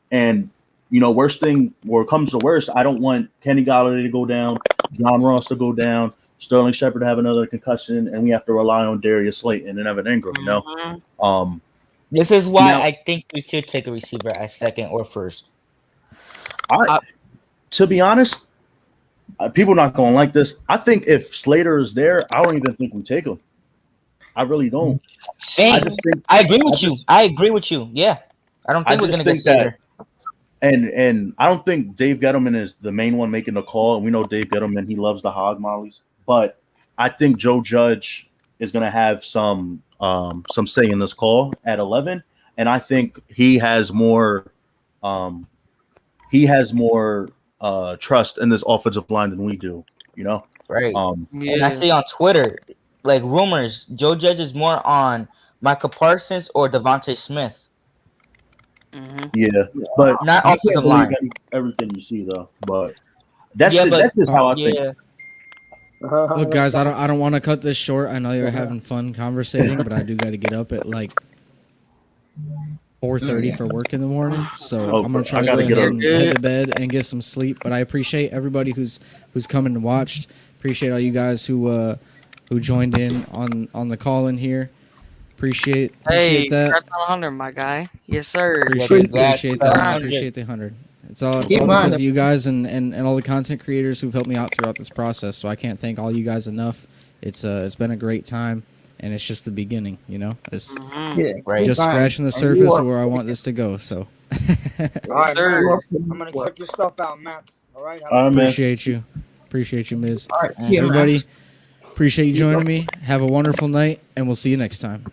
And worst thing, or it comes to worst, I don't want Kenny Galladay to go down, John Ross to go down, Sterling Shepard to have another concussion, and we have to rely on Darius Slayton and Evan Ingram. This is why I think we should take a receiver at second or first. To be honest, people are not going to like this. I think if Slater is there, I don't even think we take him. I really don't. Same. I agree with you. Yeah. I don't think we're going to get Slater. And I don't think Dave Gettleman is the main one making the call. And we know Dave Gettleman, he loves the hog mollies. But I think Joe Judge is going to have some say in this call at 11. And I think he has more trust in this offensive line than we do, Right. And I see on Twitter, like rumors, Joe Judge is more on Micah Parsons or Devontae Smith. Yeah, but not offensive line. Everything you see though, but that's just how I think. Look, guys, I don't want to cut this short. I know you're having fun conversating, but I do got to get up at like 4:30 for work in the morning. So I'm gonna try to go ahead and head to bed and get some sleep. But I appreciate everybody who's come and watched. Appreciate all you guys who joined in on the call in here. Appreciate that. Congrats on 100, my guy. Yes, sir. Appreciate that. I appreciate the 100. It's all because of you guys and all the content creators who've helped me out throughout this process. So I can't thank all you guys enough. It's been a great time, and it's just the beginning. It's just scratching the surface of where I want this to go. So. All right, sir. I'm gonna check your stuff out, Max. All right. Appreciate you, Miz. All right, everybody. Appreciate you joining me. Have a wonderful night, and we'll see you next time.